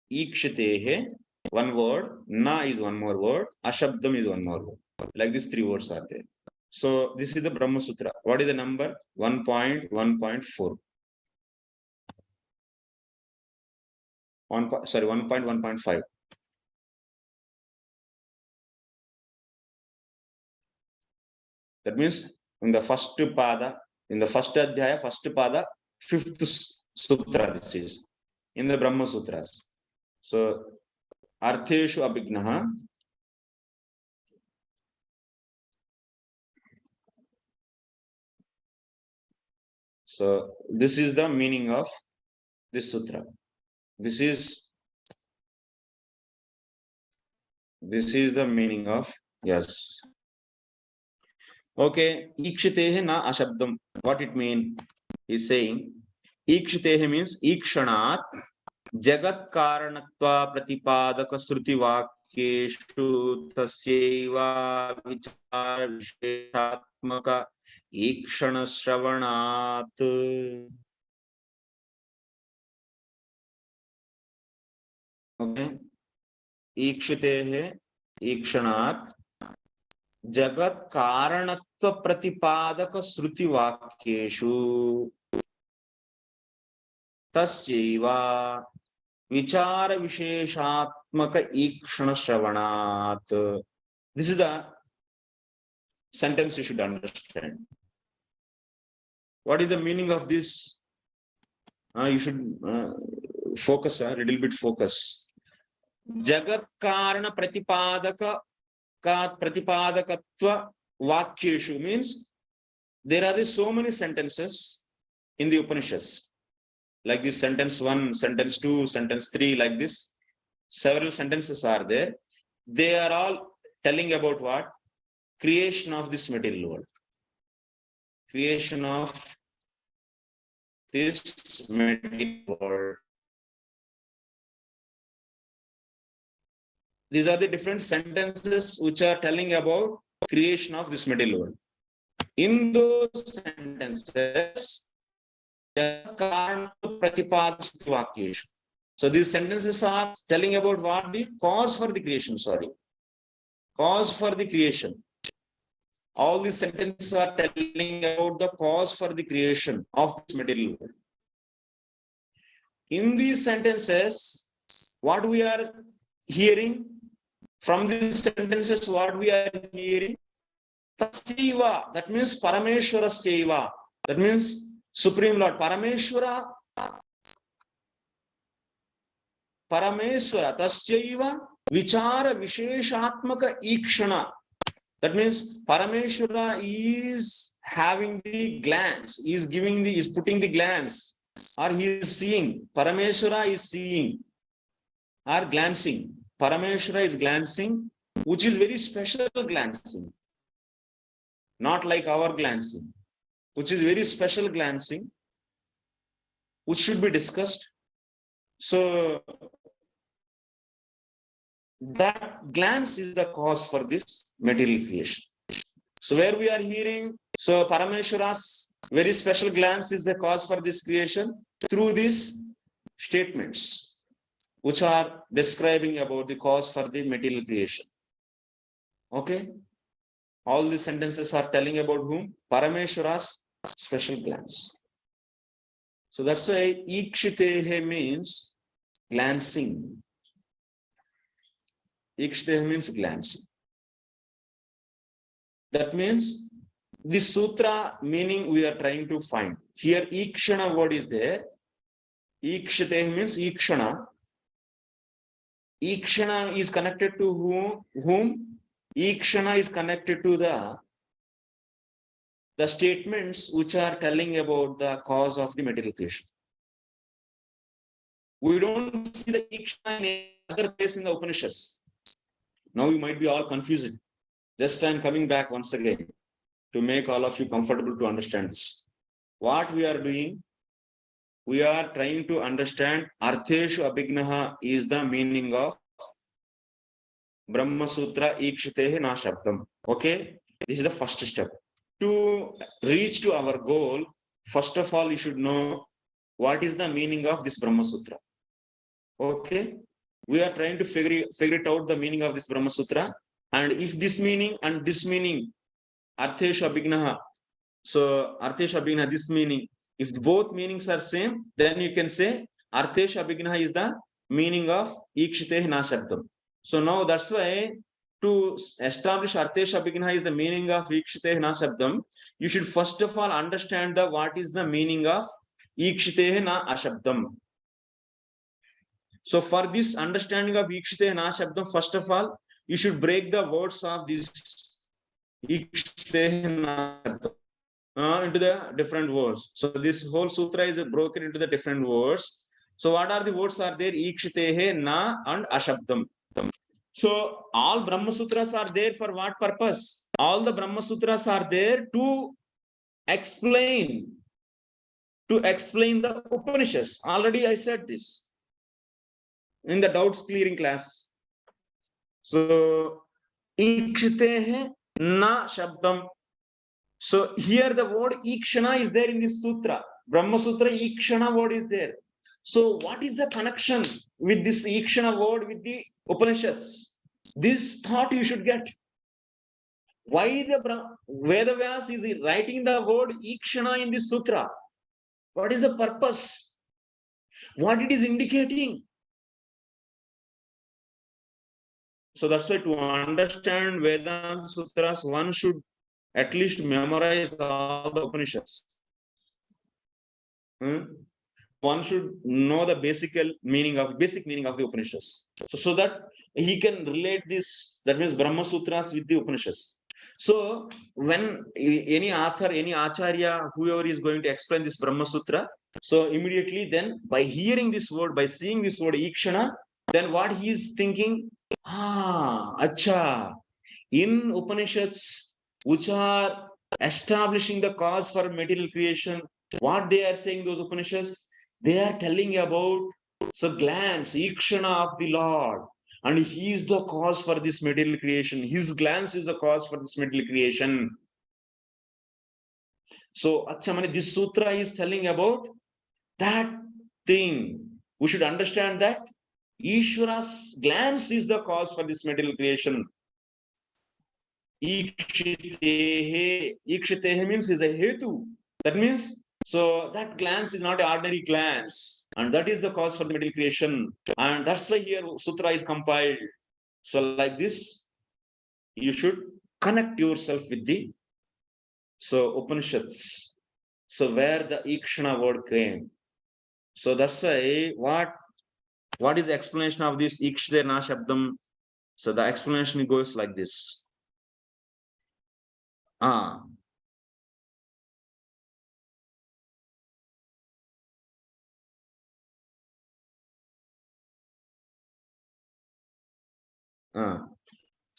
Ikshitehe, one word, na is one more word, ashabdam is one more word. Like these three words are there. So this is the Brahma Sutra. What is the number? 1.1.4. 1.1.5. That means in the first pada, in the first adhyaya, first pada, fifth sutra this is in the Brahma Sutras. So Artheshu Abhignaha. So this is the meaning of this sutra. This is the meaning of, yes. Okay, Ikshitehe na ashabdam. What it means? He's saying Ikshitehe means Ikshanat Jagat Karanatva Pratipadaka Sruti Vakyeshu Tasyaiva Vichara Visheshatmaka Ikshana Shravanat. Okay, Ikshitehe Ikshanat Jagat Karanatva Pratipadaka Sruti Vakyeshu Tasyaiva Vichara Visheshatmaka Ikshana Shravanat. This is the sentence you should understand. What is the meaning of this? You should focus, a little bit focus. Jagat Karana Pratipadakatva Vakyeshu means there are so many sentences in the Upanishads. Like this sentence 1, sentence 2, sentence 3, like this. Several sentences are there. They are all telling about what? Creation of this material world. Creation of this material world. These are the different sentences which are telling about creation of this material world. In those sentences, so these sentences are telling about what? The cause for the creation, Cause for the creation. All these sentences are telling about the cause for the creation of this material world. In these sentences, what we are hearing from these sentences, what we are hearing, Tasyaiva, that means Parameshwara Seva, that means Supreme Lord, Parameshwara, Tasyaiva, Vichara Visheshatmaka Ikshana. That means Parameshwara is having the glance, is putting the glance, or he is seeing. Parameshwara is seeing. are glancing. Parameshwara is glancing, which is very special glancing. Not like our glancing, which is very special glancing, which should be discussed. So that glance is the cause for this material creation. So where we are hearing, so Parameshwara's very special glance is the cause for this creation through these statements, which are describing about the cause for the material creation. Okay? All these sentences are telling about whom? Parameshwara's special glance. So that's why Ikshitehe means glancing. Ikshitehe means glancing. That means the sutra meaning we are trying to find. Here Ikshana word is there. Ikshitehe means Ikshana. Ikshana is connected to whom? Ikshana is connected to the statements which are telling about the cause of the material creation. We don't see the Ikshana in other place in the Upanishads. Now you might be all confused. Just I'm coming back once again to make all of you comfortable to understand this. What we are doing, we are trying to understand Artheshu Abhignaha is the meaning of Brahma Sutra Ikshitehe Na Shabdam. Okay, this is the first step. To reach to our goal, first of all, you should know what is the meaning of this Brahma Sutra. Okay, we are trying to figure it out the meaning of this Brahma Sutra. And if this meaning and this meaning, Artheshu Abhignaha, so Artheshu Abhignaha, this meaning, if both meanings are same, then you can say Artheshu Abhignaha is the meaning of Ikshitehe Na Shabdam. So now that's why to establish Artheshu Abhignaha is the meaning of Ikshitehe Na Shabdam, you should first of all understand what is the meaning of Ikshitehe Na Ashabdam. So for this understanding of Ikshitehe Na Shabdam, first of all, you should break the words of this Ikshitehe Na Shabdam into the different words. So this whole sutra is broken into the different words. So what are the words are there? Ikshitehe Na and Ashabdam. So all Brahma Sutras are there for what purpose? All the Brahma Sutras are there to explain the Upanishads. Already I said this in the doubts clearing class. So Ikshitehe Na Shabdam. So here the word Ikshana is there in this sutra. Brahma Sutra Ikshana word is there. So what is the connection with this Ikshana word with the Upanishads? This thought you should get. Why the Vedavyas is writing the word Ikshana in this sutra? What is the purpose? What it is indicating? So that's why to understand Vedanta Sutras, one should at least memorize all the Upanishads. One should know the basic meaning of the Upanishads. So that he can relate this, that means Brahma Sutras with the Upanishads. So when any author, any acharya, whoever is going to explain this Brahma Sutra, so immediately then by hearing this word, by seeing this word Ikshana, then what he is thinking, acha, in Upanishads, which are establishing the cause for material creation, what they are saying, those Upanishads, they are telling about so glance, Ikshana of the Lord, and he is the cause for this material creation. His glance is the cause for this material creation. So Achamani, this sutra is telling about that thing. We should understand that Ishvara's glance is the cause for this material creation. Ikshitehe means is a hetu. That means, so that glance is not an ordinary glance. And that is the cause for the material creation. And that's why here sutra is compiled. So like this, you should connect yourself with the Upanishads. So where the Ikshana word came. So that's why what is the explanation of this Ikshitehe Na Shabdam? So the explanation goes like this.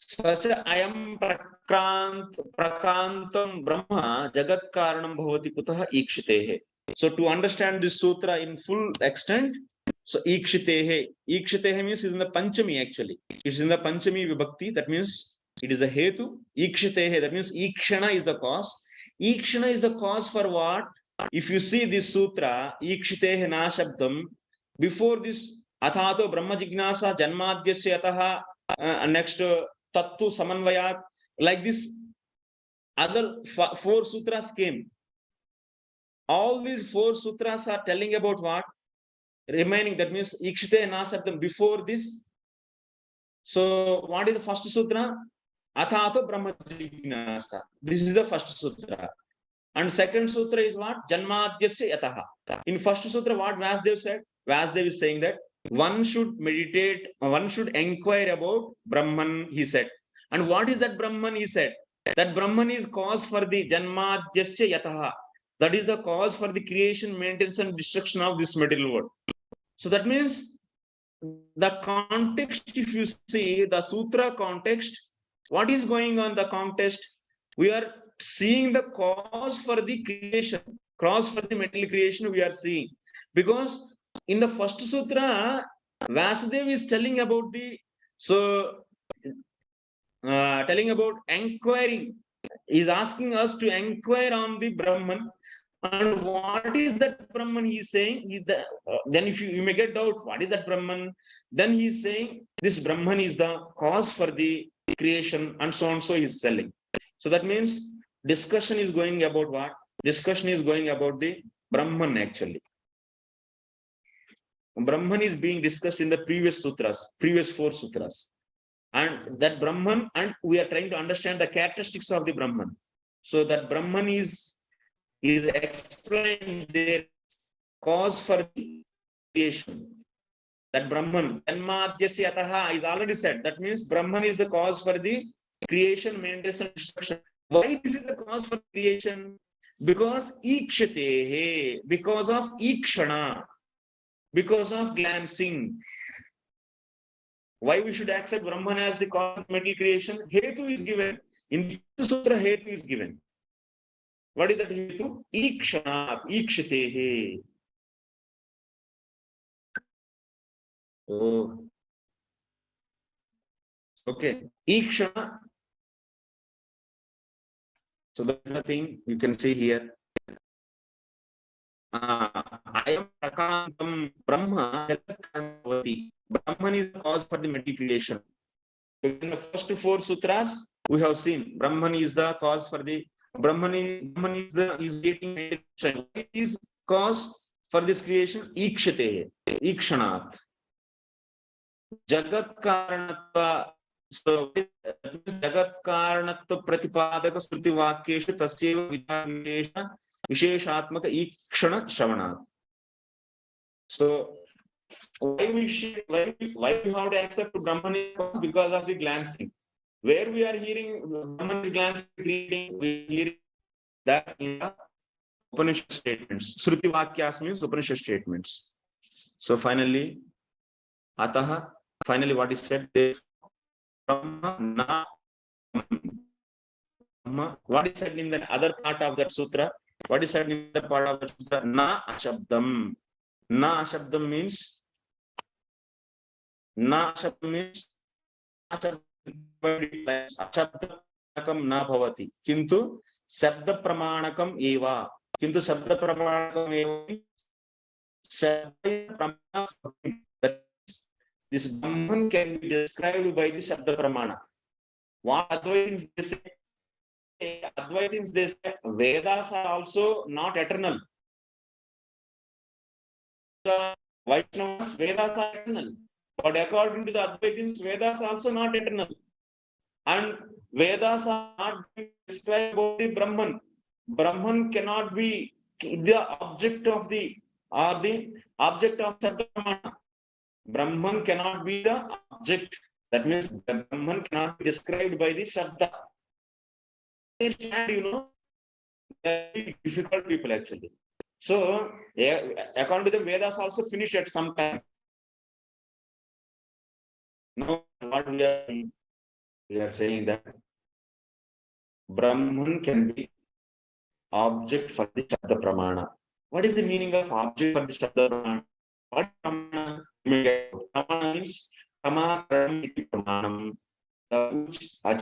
Such ayam prakantam brahma jagat karanam bhavati kutah ikshitehe. So to understand this sutra in full extent, so ikshitehe means is in the panchami actually. It's in the panchami vibhakti. That means it is a hetu. Ikshitehe, that means ikshana is the cause. Ikshana is the cause for what? If you see this sutra, ikshitehe na shabdam, before this athato brahma jignasa janmadyasya ataha, next tattu samanvayat, like this other 4 sutras came. All these 4 sutras are telling about what? Remaining, that means ikshite nasabdam, before this. So what is the first sutra? Athato brahma jignasa. This is the first sutra. And second sutra is what? Janmadyasya yataha. In first sutra, what Vyasadeva said? Vyasadeva is saying that one should meditate, one should inquire about Brahman, he said. And what is that Brahman, he said? That Brahman is cause for the Janmadyasya yataha. That is the cause for the creation, maintenance, and destruction of this material world. So that means the context, if you see the sutra context, what is going on the context? We are seeing the cause for the creation, cause for the material creation we are seeing. Because in the first sutra, Vyasadeva is telling about the, telling about inquiring. He is asking us to inquire on the Brahman. And what is that Brahman he is saying? Then if you may get doubt, what is that Brahman? Then he is saying, this Brahman is the cause for the creation, and so on, so he is selling. So that means discussion is going about what? Discussion is going about the Brahman actually. Brahman is being discussed in the previous sutras, previous 4 sutras. And that Brahman, and we are trying to understand the characteristics of the Brahman. So that Brahman is explained their cause for the creation. That Brahman, Janmadyasya yataha, is already said. That means Brahman is the cause for the creation, maintenance, and destruction. Why this is the cause for creation? Because ikshatehe, because of ikshana, because of glancing. Why we should accept Brahman as the cause of material creation? Hetu is given. In the sutra, hetu is given. What is that hetu? Ikshana, ikshatehe. Oh. Okay. Ikshana. So that's the thing you can see here. I am prakantam Brahma. Brahman is the cause for the material creation. In the first 4 sutras, we have seen Brahman is the cause for the Brahman is getting creation. What is cause for this creation? Ikshatehe, ikshanat. Jagat karanatva. So jagat karanatva pratipadaka smriti vakyesha tasyeva vichāra visheshatmaka ikshana shravanat. So why we have to accept Brahman? Because of the glancing. Where we are hearing Brahman is glancing, reading, we hear that in the Upanishad statements. Shruti Vakyas means Upanishad statements. So finally, Ataha, finally what is said? Brahma, what is said in the other part of that sutra? What is said in the part of the sutra? Na ashabdam. Na ashabdam means ashabdam na bhavati. Kintu sabda pramanakam eva. Kintu sabda pramanakam eva. This Brahman can be described by the Shabda Pramana. What Advaitins they say? Advaitins they say Vedas are also not eternal. The Vaishnavas, Vedas are eternal. But according to the Advaitins, Vedas are also not eternal. And Vedas are not described by the Brahman. Brahman cannot be the object of the object of Shabda Pramana. Brahman cannot be the object. That means the Brahman cannot be described by the Shabda. You know, very difficult people actually. So, according to the Vedas, also finished at some time. Now, what we are saying that Brahman can be object for the Shabda Pramana. What is the meaning of object for the Shabda Pramana? What Pramana? Pramana means Prama Paramiti Pramanam. I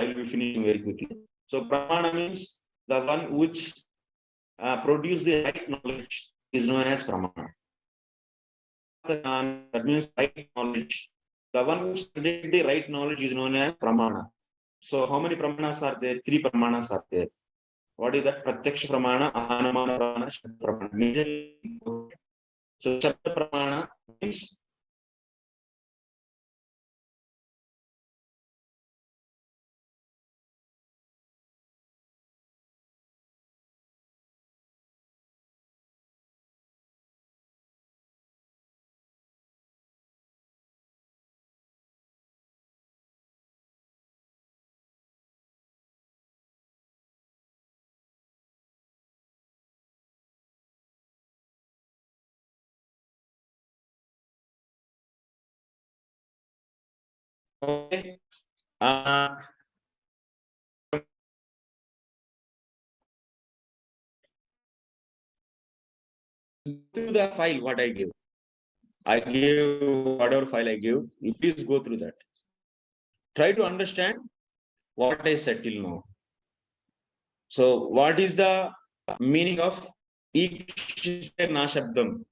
will be finishing very quickly. So Pramana means the one which produce the right knowledge is known as Pramana. That means right knowledge. The one who studied the right knowledge is known as Pramana. So how many Pramanas are there? 3 Pramanas are there. What is that? Pratyaksha Pramana, Anumana Pramana, Shabda Pramana. So Shabda Pramana means okay. Through the file, what I give whatever file I give. You please go through that. Try to understand what I said till now. So, what is the meaning of Ikshite Nashabdam?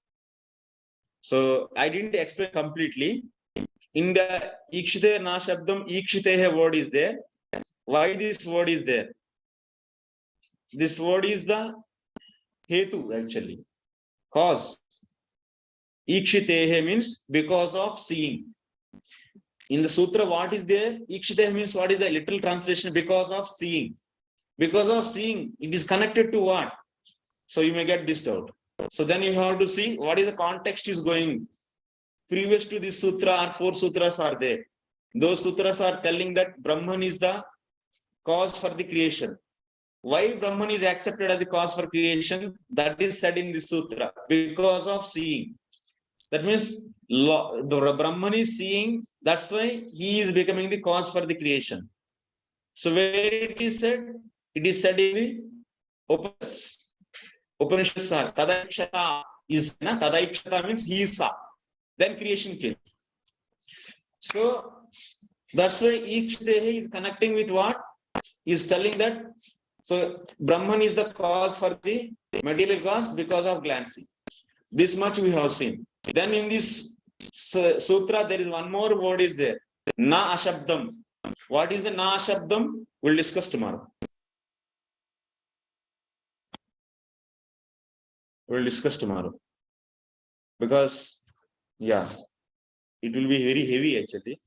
So, I didn't explain completely. In the Ikshite Nashabdam, Ikshite word is there. Why this word is there? This word is the Hetu actually. Cause. Ikshitehe means because of seeing. In the sutra, what is there? Ikshitehe means what is the literal translation? Because of seeing. Because of seeing, it is connected to what? So you may get this doubt. So then you have to see what is the context is going. Previous to this sutra, or 4 sutras are there. Those sutras are telling that Brahman is the cause for the creation. Why Brahman is accepted as the cause for creation? That is said in the sutra. Because of seeing. That means Brahman is seeing, that's why he is becoming the cause for the creation. So where it is said? It is said in the Upanishads. Upanishads are Tadaikshata is Tadaikshata means he saw. Then creation came. So that's why Ikshitehe is connecting with what? He is telling that so Brahman is the cause for the material cause because of glancing. This much we have seen. Then in this sutra, there is one more word is there. Na Ashabdam. What is the Na Ashabdam? We'll discuss tomorrow. We'll discuss tomorrow. Because, yeah, it will be very heavy actually.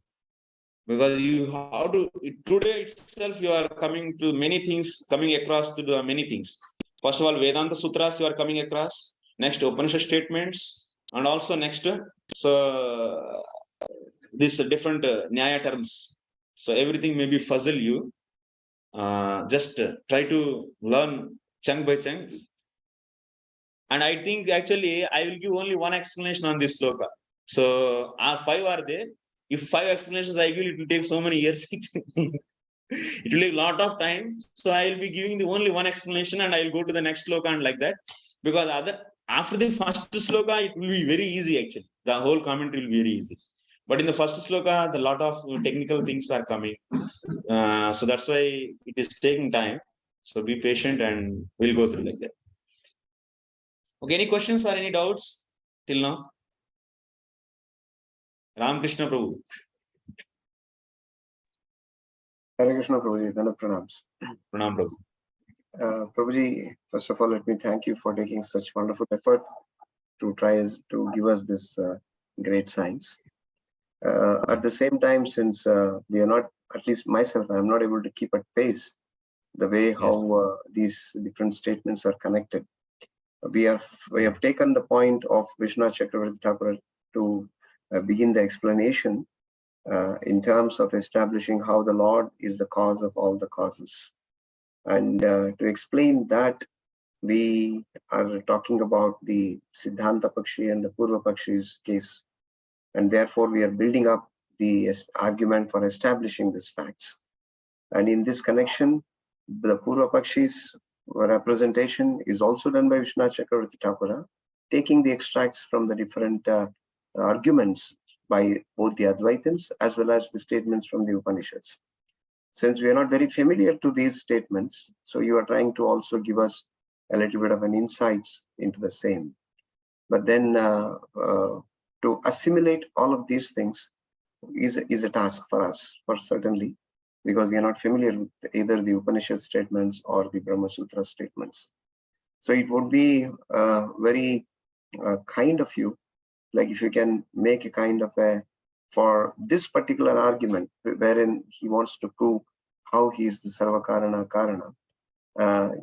Because you have to, today itself you are coming to many things, coming across to the many things. First of all, Vedanta Sutras you are coming across. Next, Upanishad statements. And also next, so these different Nyaya terms. So everything may be fuzzle you. Just try to learn chunk by chunk. And I think actually I will give only one explanation on this sloka. So 5 are there. If 5 explanations I give, it will take so many years. It will take a lot of time. So I will be giving the only one explanation and I will go to the next sloka and like that. Because after the first sloka, it will be very easy actually. The whole commentary will be very easy. But in the first sloka, a lot of technical things are coming. So that's why it is taking time. So be patient and we'll go through like that. Okay, any questions or any doubts till now? Ram Krishna Prabhu. Hare Krishna Prabhuji, Pranams. Pranam Prabhu. Prabhuji, first of all, let me thank you for taking such wonderful effort to try to give us this great science. At the same time, since we are not, at least myself, I am not able to keep at pace the way how these different statements are connected. We have taken the point of Viśwanātha Cakravartī Thākura to begin the explanation in terms of establishing how the Lord is the cause of all the causes. And to explain that, we are talking about the Siddhanta Pakshi and the Purva Pakshi's case. and therefore we are building up the argument for establishing these facts. And in this connection, the Purva Pakshi's representation is also done by Viśwanātha Cakravartī Thākura, taking the extracts from the different arguments by both the Advaitins as well as the statements from the Upanishads. Since we are not very familiar to these statements, so you are trying to also give us a little bit of an insights into the same. But then to assimilate all of these things is a task for us, for certainly, because we are not familiar with either the Upanishad statements or the Brahma Sutra statements. So it would be very kind of you, like if you can make a kind of a, for this particular argument, wherein he wants to prove how he is the Sarva Karana Karana,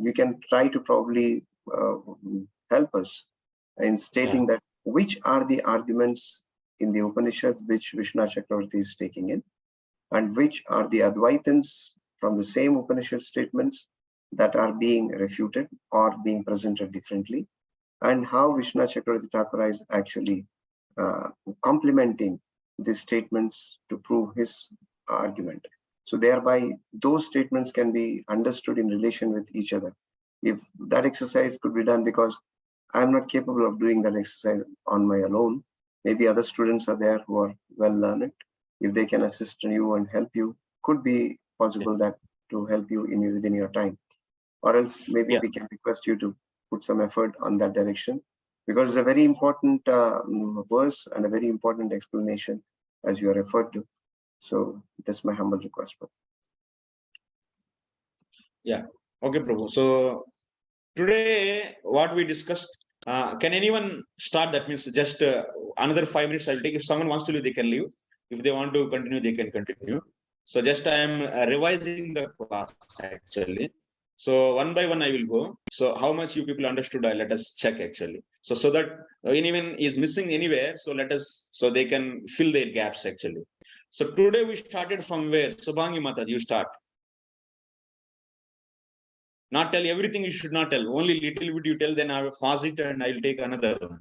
you can try to probably help us in stating that which are the arguments in the Upanishads which Viśwanātha Cakravartī is taking in, and which are the Advaitins from the same Upanishad statements that are being refuted or being presented differently, and how Viśwanātha Cakravartī Thākura is actually complementing these statements to prove his argument. So thereby, those statements can be understood in relation with each other. If that exercise could be done, because I'm not capable of doing that exercise on my own, maybe other students are there who are well learned. If they can assist you and help you, could be possible that to help you within your time. Or else maybe we can request you to put some effort on that direction, because it's a very important verse and a very important explanation as you are referred to. So that's my humble request. Yeah. Okay, Prabhu. So today, what we discussed, can anyone start? That means just another 5 minutes I'll take. If someone wants to leave, they can leave. If they want to continue, they can continue. So just I am revising the class actually. So one by one I will go. So how much you people understood, let us check actually. So that anyone is missing anywhere, so let us, so they can fill their gaps actually. So today we started from where? Subhangi Mata, you start. Not tell everything, you should not tell. Only little bit you tell, then I will pause it and I will take another one.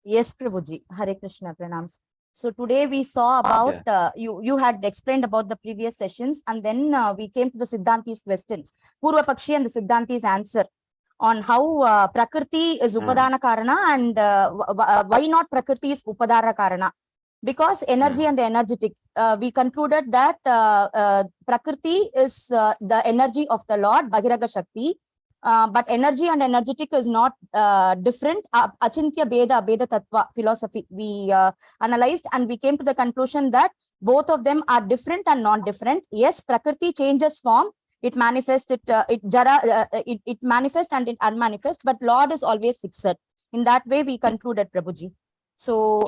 Yes, Prabhuji. Hare Krishna, pranams. So today we saw about, you had explained about the previous sessions, and then we came to the Siddhanti's question, Purva Pakshi and the Siddhanti's answer on how Prakriti is Upadana Karana and why not Prakriti is Upadara Karana. Because energy and the energetic, we concluded that Prakriti is the energy of the Lord, Bhagiraga Shakti, but energy and energetic is not different. Achintya Beda, Beda Tattva philosophy we analyzed, and we came to the conclusion that both of them are different and non-different. Yes, Prakriti changes form, it manifests, it manifests and it unmanifests, but Lord is always fixed. In that way, we concluded, Prabhuji. So,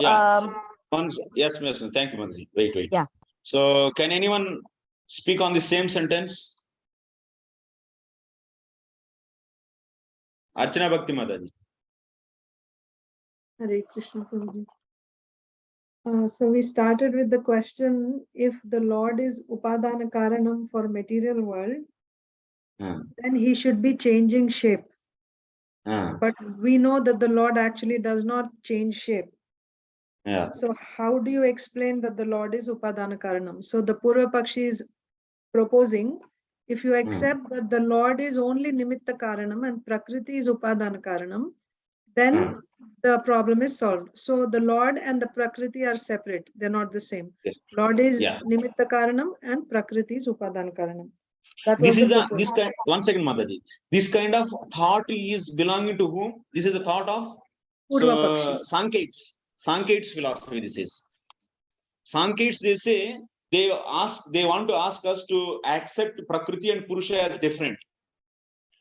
yes, thank you, Madhuri. Wait. Yeah. So, can anyone speak on the same sentence? Archana Bhakti Mataji. Hare Krishna, Prabhuji. So we started with the question, if the Lord is Upadana Karanam for material world, then he should be changing shape. But we know that the Lord actually does not change shape. Yeah. So how do you explain that the Lord is Upadana Karanam? So the Purva Pakshi is proposing, if you accept that the Lord is only Nimitta Karanam and Prakriti is Upadana Karanam, then the problem is solved. So the Lord and the Prakriti are separate. They're not the same. Yes. Lord is Nimitta Karanam and Prakriti is Upadana Karanam. This is this kind. One second, Mataji. This kind of thought is belonging to whom? This is the thought of Sankhates philosophy. This is Sankhates. They say they want to ask us to accept Prakriti and Purusha as different.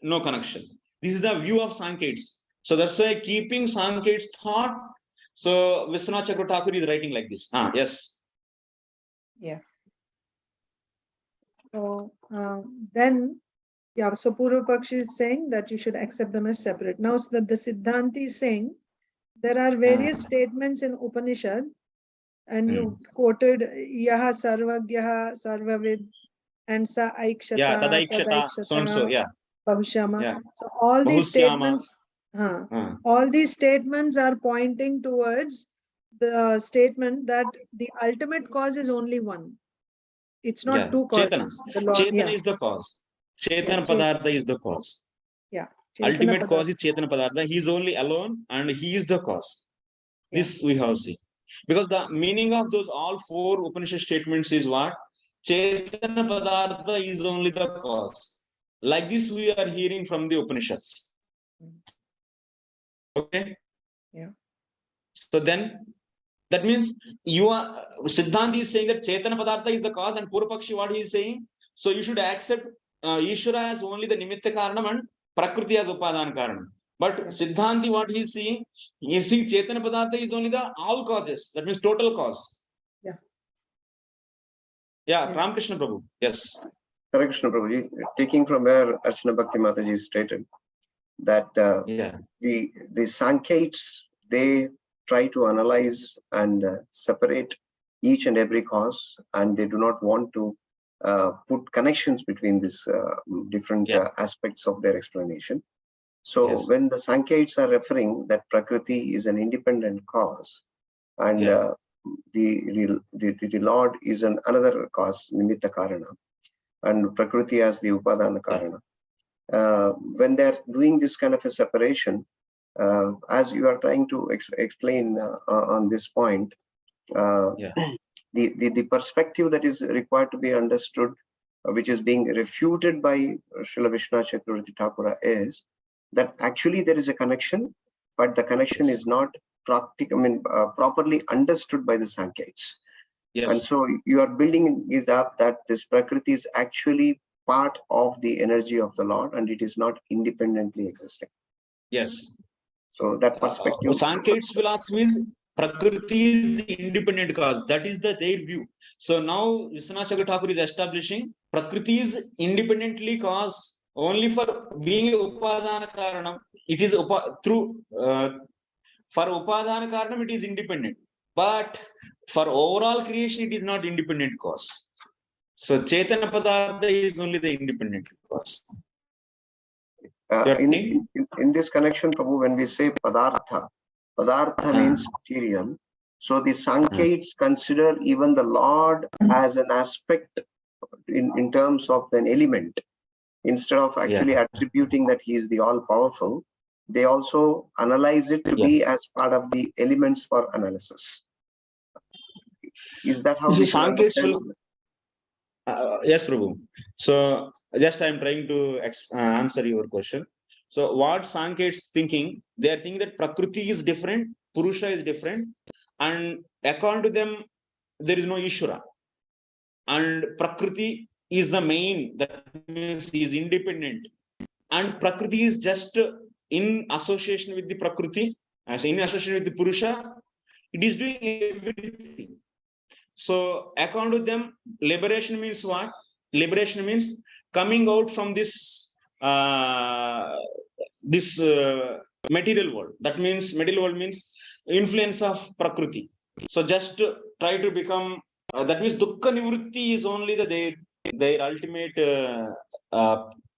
No connection. This is the view of Sankhates. So that's why keeping Sankhates thought. So Viśwanātha Cakravartī is writing like this. Yes. Yeah. So then, so Purva Pakshi is saying that you should accept them as separate. Now, so that the Siddhanti is saying there are various statements in Upanishad, and you quoted Yaha Sarvagyaha Sarvavid and Sa Aikshata, Tadaikshata, so and so, Bahushama. So all these statements All these statements are pointing towards the statement that the ultimate cause is only one. It's not two causes. Chetana is the cause. Chetana Padartha is the cause. Yeah. Ultimate cause is Chetana Padartha. He is only alone and he is the cause. This we have seen. Because the meaning of those all four Upanishad statements is what? Chetana Padartha is only the cause. Like this we are hearing from the Upanishads. Okay? Yeah. So then, that means Siddhanti is saying that Chetana Padartha is the cause, and Purvapakshi what he is saying. So you should accept Ishvara as only the Nimitta Karanam and Prakriti as Upadana Karanam. But Siddhanti what he is seeing Chetana Padartha is only the all causes. That means total cause. Yeah, Ramakrishna Prabhu. Yes. Hare Krishna Prabhuji, taking from where Archana Bhakti Mataji stated that the Sankhates, they try to analyze and separate each and every cause, and they do not want to put connections between these different aspects of their explanation. So when the Sankhates are referring that Prakriti is an independent cause, and the Lord is another cause, Nimitta Karana, and Prakriti as the Upadana Karana. When they're doing this kind of a separation, as you are trying to explain on this point, the perspective that is required to be understood, which is being refuted by Srila Viśwanātha Cakravartī Thākura, is that actually there is a connection, but the connection is not properly understood by the Sankhates. And so you are building it up that this Prakriti is actually part of the energy of the Lord, and it is not independently existing. Yes. So that perspective. Sankhates philosophy is Prakriti is the independent cause. That is their view. So now Viśwanātha Thakur is establishing Prakriti is independently cause only for being Upadana Karanam. It is through for Upadana Karanam it is independent. But for overall creation, it is not independent cause. So Chetana Padartha is only the independent cause. In this connection, Prabhu, when we say Padartha means material. So the Sankhates consider even the Lord as an aspect in terms of an element. Instead of actually attributing that he is the all-powerful, they also analyze it to be as part of the elements for analysis. Is that how we should understand? Yes, Prabhu. So just I am trying to answer your question. So what Sankhates thinking, they are thinking that Prakriti is different, Purusha is different, and according to them, there is no Ishvara. And Prakriti is the main, that means he is independent. And Prakriti is just in association with the Prakriti, as in association with the Purusha, it is doing everything. So according to them, liberation means what? Liberation means coming out from this material world. That means material world means influence of Prakriti. So just try to become, that means Dukkha Nivritti is only their ultimate,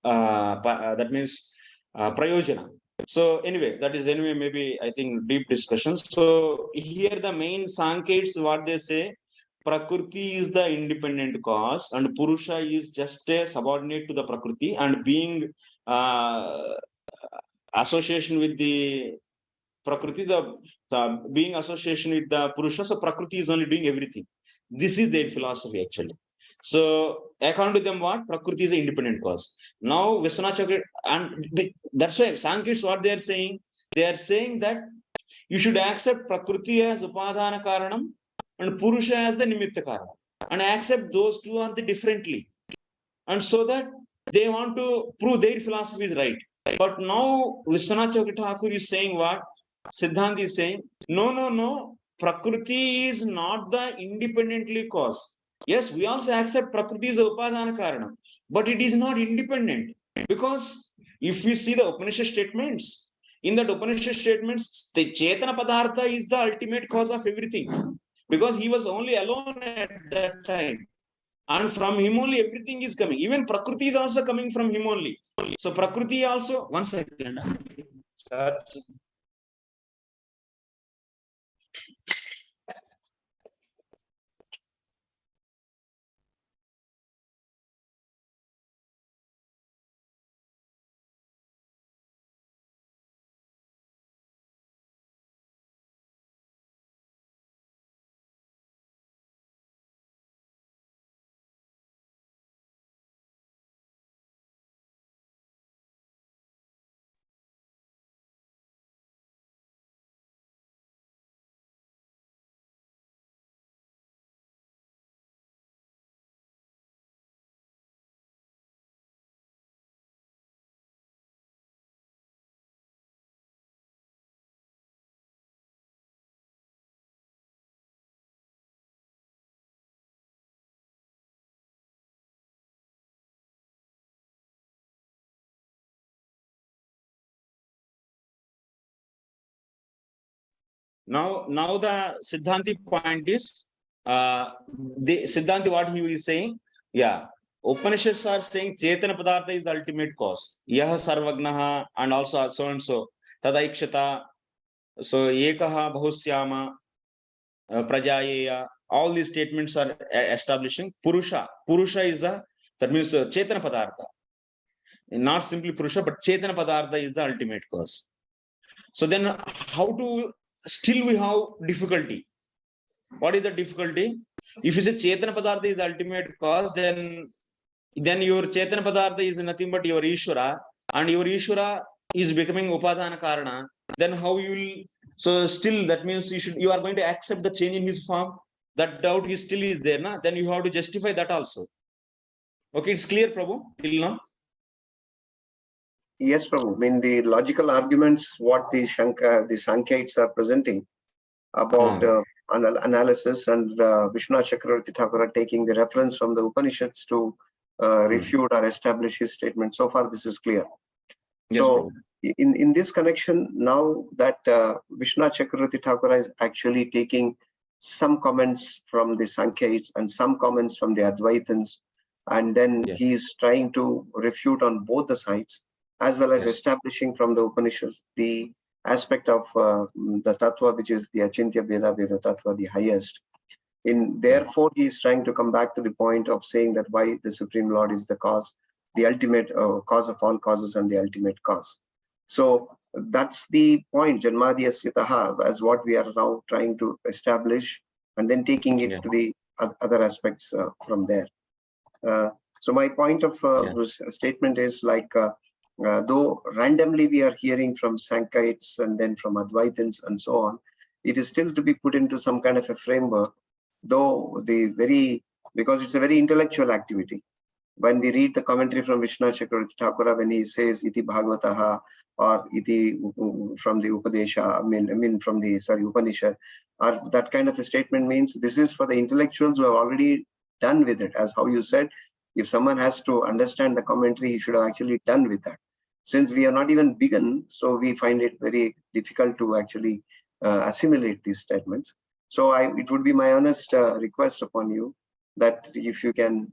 that means Prayojana. So anyway, that is maybe I think deep discussion. So here the main Sankhates, what they say, Prakriti is the independent cause and Purusha is just a subordinate to the Prakriti, and being association with the Prakriti, being association with the Purusha, so Prakriti is only doing everything. This is their philosophy actually. So according to them, what? Prakriti is an independent cause. Now Viśwanātha, and that's why Sankhates, what they are saying that you should accept Prakriti as Upadana Karanam and Purusha as the Nimitta Karanam, and accept those two are the differently. And so that they want to prove their philosophy is right. But now Viśwanātha Thakur is saying what? Siddhanti is saying, no, Prakriti is not the independently cause. Yes, we also accept Prakriti is Upadana Karanam, but it is not independent. Because if we see the Upanishad statements, in that Upanishad statements, the Chetana Padartha is the ultimate cause of everything. Because he was only alone at that time. And from him only everything is coming. Even Prakriti is also coming from him only. So Prakriti also, one second. Search. Now the Siddhanti point is, the Siddhanti, what he is saying, yeah, Upanishads are saying Chetana Padartha is the ultimate cause. Yaha Sarvagnaha, and also so and so, Tadaikshata, so Ekaha Bahusyama, Prajayeya, all these statements are establishing Purusha. Purusha is the, that means Chetana Padartha. Not simply Purusha, but Chetana Padartha is the ultimate cause. So then how to, still we have difficulty. What is the difficulty? If you say Chetana Padartha is the ultimate cause, then your Chetana Padartha is nothing but your Ishvara, and your Ishvara is becoming Upadana Karana. Then how you will, so still that means you are going to accept the change in his form. That doubt is still is there, na? Then you have to justify that also. Okay, it's clear, Prabhu, till now? Yes, Prabhu. I mean, the logical arguments, what the Sankhites are presenting about analysis, and Viśwanātha Cakravartī Thākura taking the reference from the Upanishads to refute or establish his statement. So far, this is clear. Yes, so, in this connection, now that Viśwanātha Cakravartī Thākura is actually taking some comments from the Sankhites and some comments from the Advaitins, and then he is trying to refute on both the sides, as well as establishing from the Upanishads the aspect of the Tattva, which is the Achintya Veda Veda Tattva, the highest. Therefore, he is trying to come back to the point of saying that why the Supreme Lord is the cause, the ultimate cause of all causes and the ultimate cause. So that's the point, Janmadhyasya Taha, as what we are now trying to establish, and then taking it to the other aspects from there. So my point of statement is like, though randomly we are hearing from Sankhites and then from Advaitins and so on, it is still to be put into some kind of a framework, though because it's a very intellectual activity. When we read the commentary from Viśwanātha Cakravartī Thākura, when he says iti Bhagavata or iti from the Upadesha, I mean from the Upanishad, or that kind of a statement means this is for the intellectuals who have already done with it. As how you said, if someone has to understand the commentary, he should have actually done with that. Since we are not even begun, so we find it very difficult to actually assimilate these statements. So it would be my honest request upon you that if you can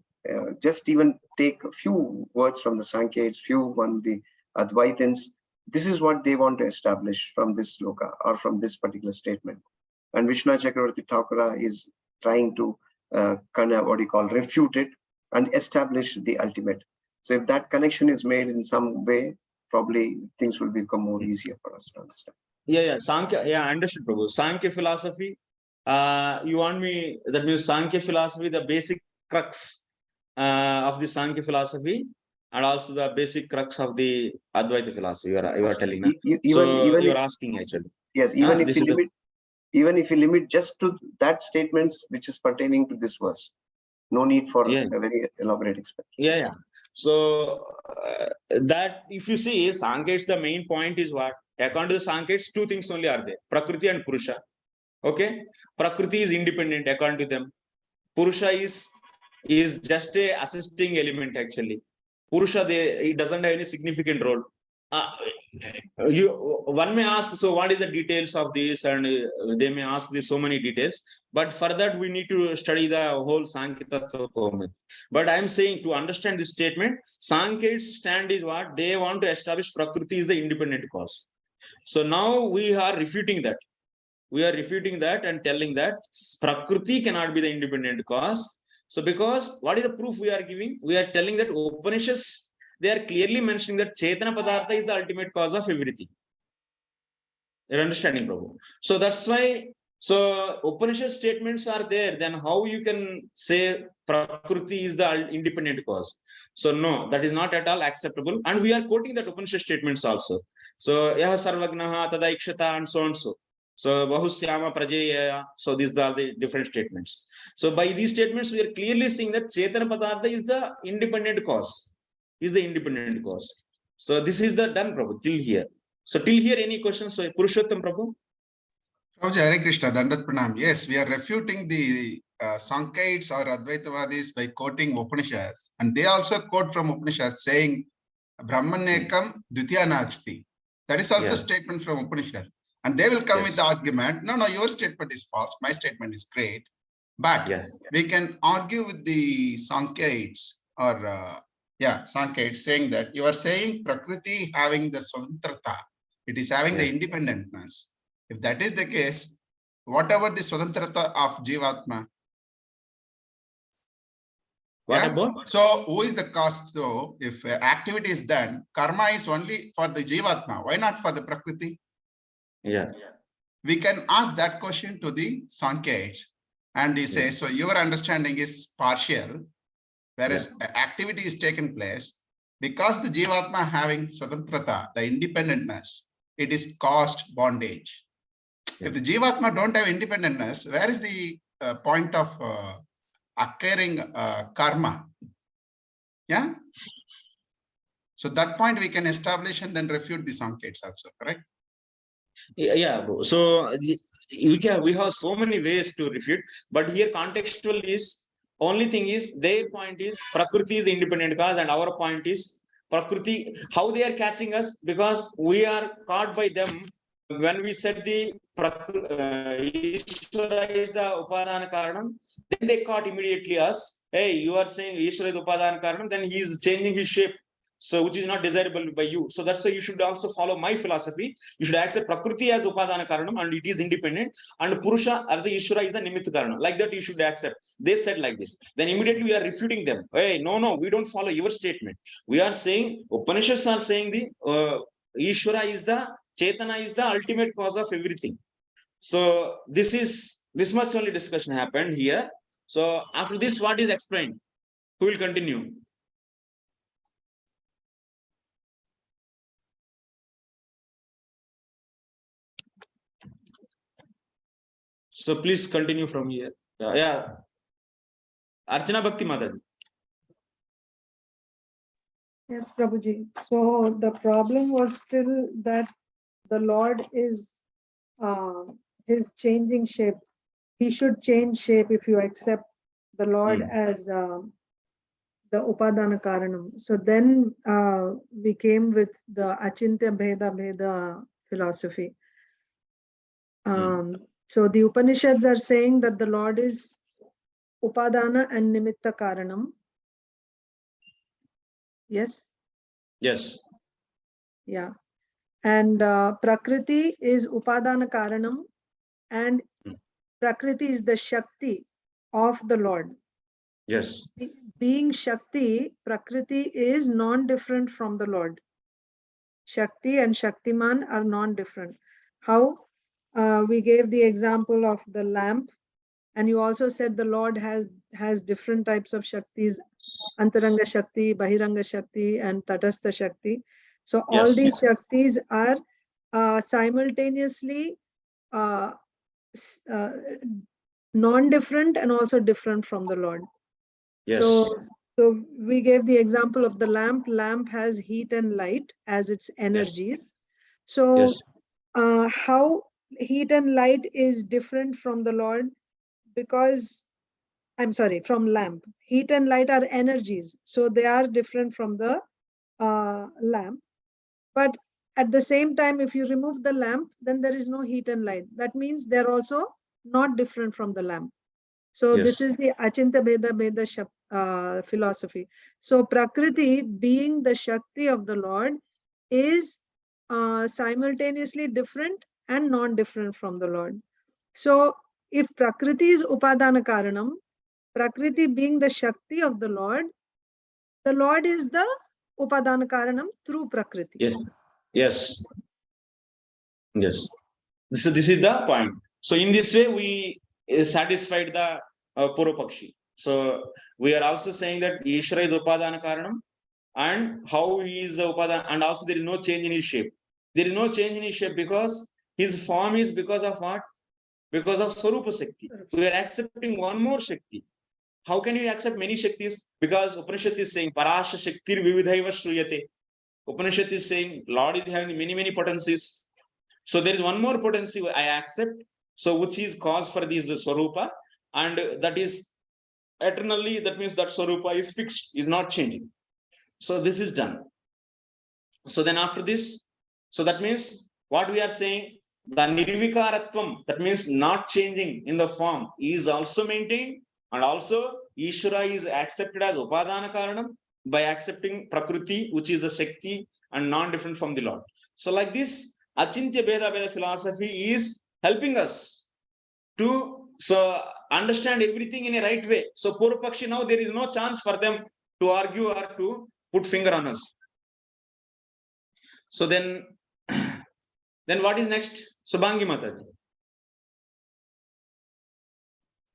just even take a few words from the Sankhites, few from the Advaitins, this is what they want to establish from this sloka or from this particular statement. And Viśwanātha Cakravartī Thākura is trying to kind of refute it and establish the ultimate. So if that connection is made in some way, probably things will become more easier for us to understand. Sankhya, I understood, Prabhu. Sankhya philosophy, you want me, that means Sankhya philosophy, the basic crux of the Sankhya philosophy, and also the basic crux of the Advaita philosophy, you are telling me. So you are asking actually. Yes, even if you limit just to that statements which is pertaining to this verse. No need for a very elaborate explanation. So that if you see Sankhites, the main point is what? According to the Sankhites, two things only are there: Prakriti and Purusha. Okay, Prakriti is independent according to them. Purusha is just a assisting element actually. Purusha, it doesn't have any significant role. One may ask, so what is the details of this? And they may ask this so many details. But for that, we need to study the whole Sankhya Tattva. But I'm saying to understand this statement, Sankhites' stand is what? They want to establish Prakriti is the independent cause. So now we are refuting that. We are refuting that and telling that Prakriti cannot be the independent cause. So because what is the proof we are giving? We are telling that Upanishads, they are clearly mentioning that Chetana Padartha is the ultimate cause of everything. You're understanding, Prabhu? So that's why, so Upanishad statements are there, then how you can say Prakriti is the independent cause? So no, that is not at all acceptable. And we are quoting that Upanishad statements also. So Yaha Sarvagnaha Tadaikshata and so and so. So Bahusyama Prajeya. So these are the different statements. So by these statements, we are clearly seeing that Chetana Padartha is the independent cause. Is the independent cause. So this is the done, Prabhu, till here. So till here, any questions? So Purushottam Prabhu? Prabhuji, Hare Krishna, Dandat Pranam. Yes, we are refuting the Sankaites or Advaitavadis by quoting Upanishads. And they also quote from Upanishads saying, Brahmanekam Dvitiya Nasti. That is also a statement from Upanishads. And they will come with the argument, no, your statement is false, my statement is great. But we can argue with the Sankaites or Sankaites saying that you are saying Prakriti having the Swatantrata, it is having the independentness. If that is the case, whatever the Swatantrata of Jivatma. What about? So who is the cause? So if activity is done, karma is only for the Jivatma. Why not for the Prakriti? We can ask that question to the Sankaites. And he says, so your understanding is partial, whereas activity is taken place because the Jivatma having Swatantrata, the independentness, it is caused bondage. If the Jivatma don't have independentness, where is the point of occurring karma? So that point we can establish and then refute the Sankaites also, correct? So we have so many ways to refute, but here contextual is only thing is their point is Prakriti is the independent cause, and our point is Prakriti. How they are catching us? Because we are caught by them. When we said the Ishvara is the Upadana Karanam, then they caught immediately us. Hey, you are saying Ishvara is the Upadana Karanam, then he is changing his shape. So which is not desirable by you. So that's why you should also follow my philosophy. You should accept Prakriti as Upadana Karanam and it is independent, and Purusha or the Ishvara is the Nimitta Karanam. Like that you should accept. They said like this. Then immediately we are refuting them. Hey, no, we don't follow your statement. We are saying, Upanishads are saying the Ishvara is the, Chetana is the ultimate cause of everything. So this much only discussion happened here. So after this, what is explained? Who will continue? So please continue from here. Archana Bhakti Mataji. Yes, Prabhuji. So the problem was still that the Lord is his changing shape. He should change shape if you accept the Lord as the Upadana Karanam. So then we came with the Achintya Bheda philosophy. So the Upanishads are saying that the Lord is Upadana and Nimitta Karanam. Yes? Yes. Yeah. And Prakriti is Upadana Karanam, and Prakriti is the Shakti of the Lord. Yes. Being Shakti, Prakriti is non-different from the Lord. Shakti and Shaktiman are non-different. How? We gave the example of the lamp, and you also said the Lord has different types of Shaktis, Antaranga Shakti, Bahiranga Shakti, and Tatastha Shakti. So all these Shaktis are simultaneously non-different and also different from the Lord. So we gave the example of the lamp. Lamp has heat and light as its energies. So how heat and light is different from the Lord? Because, I'm sorry, from lamp. Heat and light are energies. So they are different from the lamp. But at the same time, if you remove the lamp, then there is no heat and light. That means they're also not different from the lamp. So this is the Achintya Bheda philosophy. So Prakriti, being the Shakti of the Lord, is simultaneously different and non-different from the Lord. So if Prakriti is Upadana Karanam, Prakriti being the Shakti of the Lord is the Upadana Karanam through Prakriti. Yes. Yes. Yes. This is the point. So in this way, we satisfied the Purupakshi. So we are also saying that Ishvara is Upadana Karanam, and how he is the Upadana, and also there is no change in his shape. There is no change in his shape because his form is because of what? Because of Swarupa Shakti. We are accepting one more Shakti. How can you accept many Shaktis? Because Upanishad is saying Parasha Shaktir Vividhaiva Shruyate. Upanishad is saying Lord is having many potencies. So there is one more potency I accept. So which is cause for this Swarupa, and that is eternally, that means that Swarupa is fixed, is not changing. So this is done. So then after this, so that means what we are saying, the Nirvikaratvam, that means not changing in the form, is also maintained, and also Ishvara is accepted as Upadana Karanam by accepting Prakriti, which is the Shakti and non-different from the Lord. So like this, Achintya Bheda philosophy is helping us to understand everything in a right way. So Purupakshi, now there is no chance for them to argue or to put finger on us. So then what is next? Subhangi Mataji.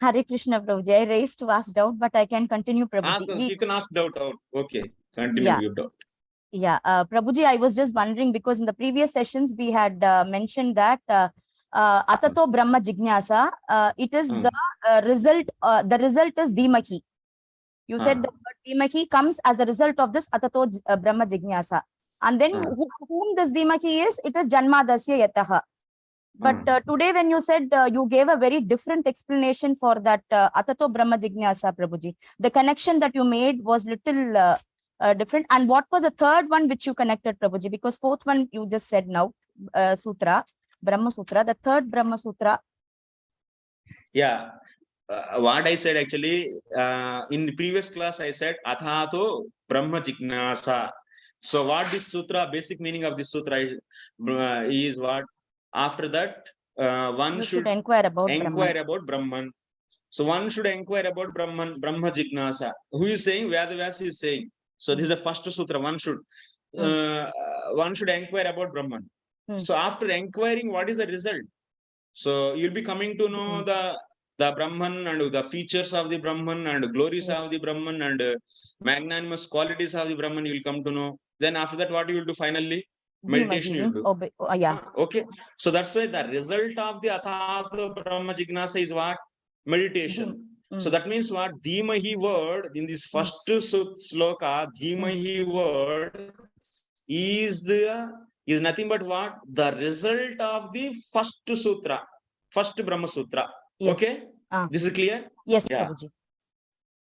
Hare Krishna, Prabhuji. I raised to ask doubt, but I can continue, Prabhuji. You can ask doubt out. Okay, continue your doubt. Yeah, Prabhuji, I was just wondering because in the previous sessions we had mentioned that Atato Brahma Jignasa, it is the result. The result is Dhimaki. You said the word Dhimaki comes as a result of this Atato Brahma Jignasa. And then whom this Dhimaki is, it is Janmadasya Yataha. But today when you said, you gave a very different explanation for that Atato Brahma Jignasa, Prabhuji. The connection that you made was little different. And what was the third one which you connected, Prabhuji? Because fourth one you just said now, Sutra, Brahma Sutra, the third Brahma Sutra. Yeah. What I said actually, in the previous class, I said, Athato Brahma Jignasa. So what this sutra, basic meaning of this sutra is what? After that, one should inquire about Brahman. So one should inquire about Brahman, Brahma Jignasa. Who is saying? Vedavyasa is saying. So this is the first sutra. One should inquire about Brahman. So after inquiring, what is the result? So you'll be coming to know the Brahman and the features of the Brahman and glories of the Brahman and magnanimous qualities of the Brahman. You will come to know. Then after that, what you will do finally? Meditation you will do. Okay. So that's why the result of the Athato Brahma Jignasa is what? Meditation. So that means what? Dhimahi word in this first sloka, Dhimahi word is nothing but what? The result of the first sutra, first Brahma Sutra. Yes. Okay? This is clear? Yes, yeah.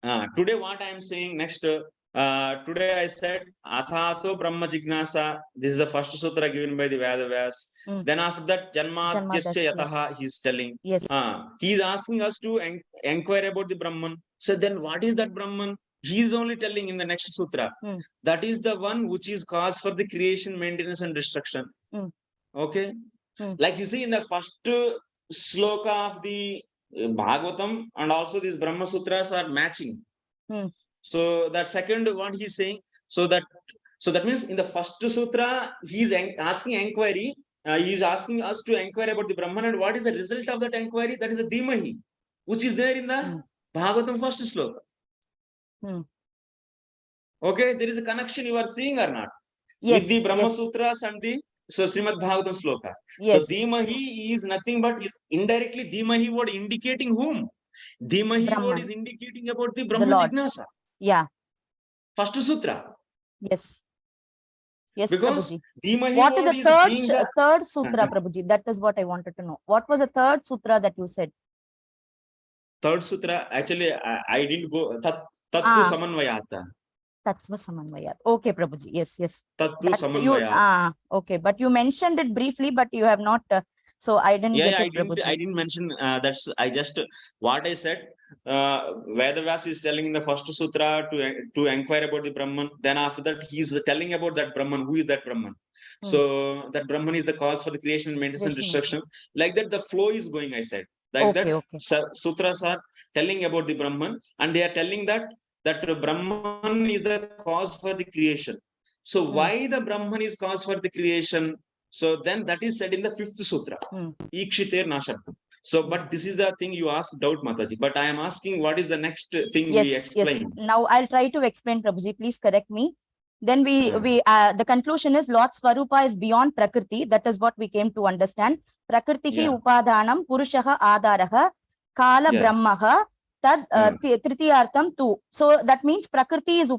Prabhuji. Today what I am saying next, today I said Athato Brahma Jignasa. This is the first sutra given by the Vedavyas. Then after that, Janmadhyasya Yataha, he is telling. Yes. He is asking us to inquire about the Brahman. So then what is that Brahman? He is only telling in the next sutra. That is the one which is cause for the creation, maintenance and destruction. Okay? Like you see in the first sloka of the Bhagavatam and also these Brahma Sutras are matching. So that second one he's saying, so that means in the first sutra, he's asking inquiry. He is asking us to inquire about the Brahman, and what is the result of that inquiry? That is the Dhimahi, which is there in the Bhagavatam first sloka. Okay, there is a connection you are seeing or not? Yes, with the Brahma Sutras and the Srimad Bhagavatam sloka. Yes. So Dhimahi is nothing but is indirectly Dhimahi word indicating whom? Dhimahi word is indicating about the Brahma Jignasa. Yeah. First sutra. Yes. Yes, because Prabhuji. What is the third sutra, Prabhuji? That is what I wanted to know. What was the third sutra that you said? Third sutra, actually, I didn't go. Tattva Samanvayata. Tattva Samanvayat. Okay, Prabhuji. Yes, yes. Tattva Samanvayat. Okay, but you mentioned it briefly, but you have not. So I didn't get it, Prabhuji. I didn't mention. I just what I said. Vedavyasa is telling in the first sutra to inquire about the Brahman. Then after that, he is telling about that Brahman. Who is that Brahman? So that Brahman is the cause for the creation and maintenance and destruction. Like that, the flow is going, I said. Like that, sutras are telling about the Brahman, and they are telling that Brahman is the cause for the creation. So why the Brahman is cause for the creation? So then that is said in the 5th sutra. Ikshiter nashabdam. So, but this is the thing you asked doubt, Mataji. But I am asking, what is the next thing we explain? Yes. Now I'll try to explain, Prabhuji. Please correct me. Then the conclusion is Lord Swarupa is beyond Prakriti. That is what we came to understand. Prakritihi upadhanam purushaha adaraha kala brahmaha tad tritiyartham tu. So that means Prakriti is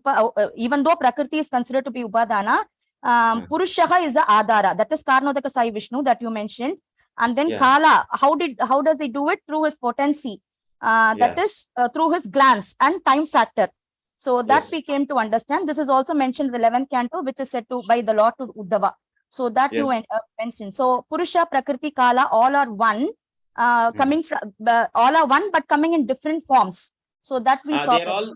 even though Prakriti is considered to be upadhana, purushaha is the adara. That is Karnodaka Sai Vishnu that you mentioned. And then Kala, how does he do it? Through his potency. That is through his glance and time factor. So that we came to understand. This is also mentioned in the 11th canto, which is said by the Lord to Uddhava. So that you mentioned. So Purusha, Prakriti, Kala, all are one, coming from all are one, but coming in different forms. So that we saw. They are all.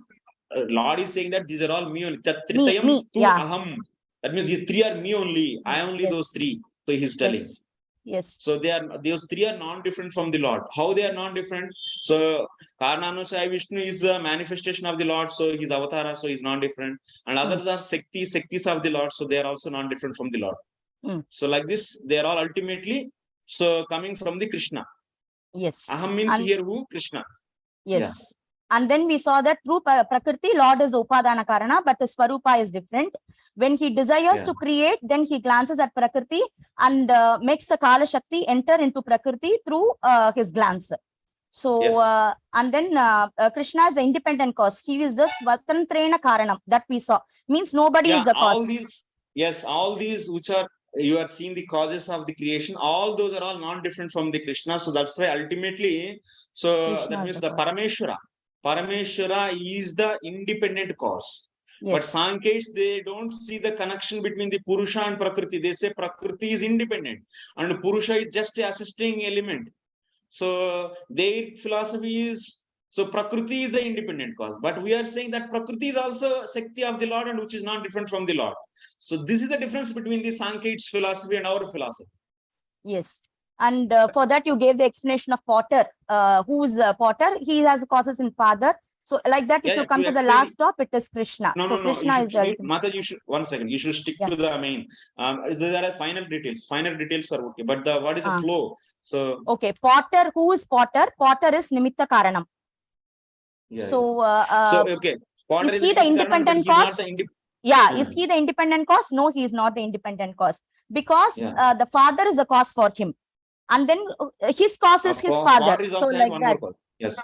Lord is saying that these are all me only. Me, aham. That means these three are me only. I only those three. So he's telling. Yes. So those three are non-different from the Lord. How they are non-different? So Karnanusaya Vishnu is a manifestation of the Lord, so he's avatara, so he's non-different. And others are Saktis of the Lord, so they are also non-different from the Lord. So like this, they are all ultimately coming from the Krishna. Yes. Aham means here who? Krishna. Yes. And then we saw that through Prakriti, Lord is Upadana Karana, but his Swarupa is different. When he desires to create, then he glances at Prakriti and makes the Kala Shakti enter into Prakriti through his glance. So, and then Krishna is the independent cause. He is the Svatantrena Karanam that we saw. Means nobody is the cause. All these which are, you are seeing the causes of the creation, all those are all non-different from the Krishna. So that's why ultimately, so Krishna that means the Parameshwara is the independent cause. But Sankhya's, they don't see the connection between the Purusha and Prakriti. They say Prakriti is independent and Purusha is just an assisting element. So their philosophy is, so Prakriti is the independent cause. But we are saying that Prakriti is also Shakti of the Lord and which is not different from the Lord. So this is the difference between the Sankhya's philosophy and our philosophy. Yes. And for that you gave the explanation of Potter. Who's Potter? He has causes in father. So like that, if you come to the last stop, it is Krishna. No, Krishna is the Mata, you should, one second, you should stick to the main. Is there are final details? Final details are okay. But what is the flow? So okay, Potter, who is Potter? Potter is Nimitta Karanam. So okay. Potter is he the independent cause? Is he the independent cause? No, he is not the independent cause. Because the father is the cause for him. And then his cause is his father. Is so like one that. More yes.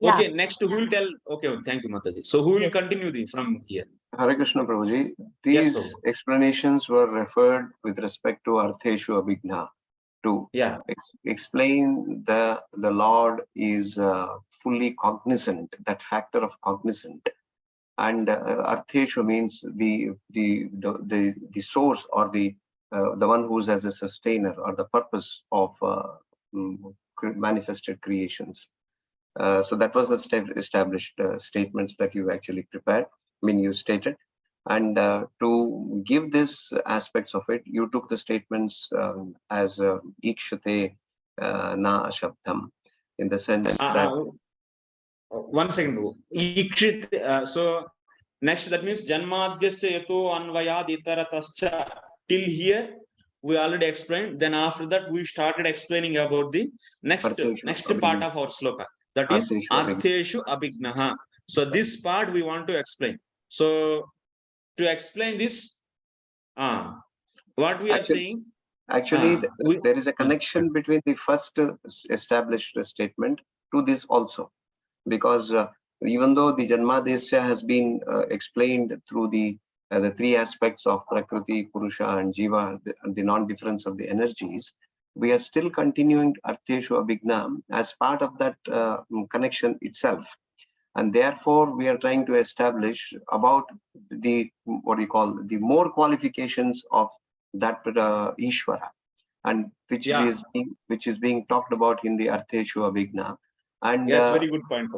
Okay, next who will tell? Okay, thank you, Mataji. So who will continue from here? Hare Krishna, Prabhuji. These explanations were referred with respect to Artheshu Abhigna to explain the Lord is fully cognizant, that factor of cognizant. And Artheshu means the source or the one who's as a sustainer or the purpose of manifested creations. So that was the established statements that you actually prepared, you stated. And to give this aspects of it, you took the statements as ikshate na shabdam, in the sense that... One second. Ikshit, so next, that means janmadhyasya yato anvayad itaratascha. Till here, we already explained. Then after that, we started explaining about the next part of our sloka. That is Artheshu Abhignaha. So this part we want to explain. So to explain this, what we are saying. Actually, there is a connection between the first established statement to this also. Because even though the Janmadesya has been explained through the three aspects of Prakriti, Purusha and Jiva, the non-difference of the energies, we are still continuing Artheshu Abhigna as part of that connection itself. And therefore, we are trying to establish about the, the more qualifications of that Ishvara, and which is being talked about in the Artheshu Abhigna. And yes, very good point.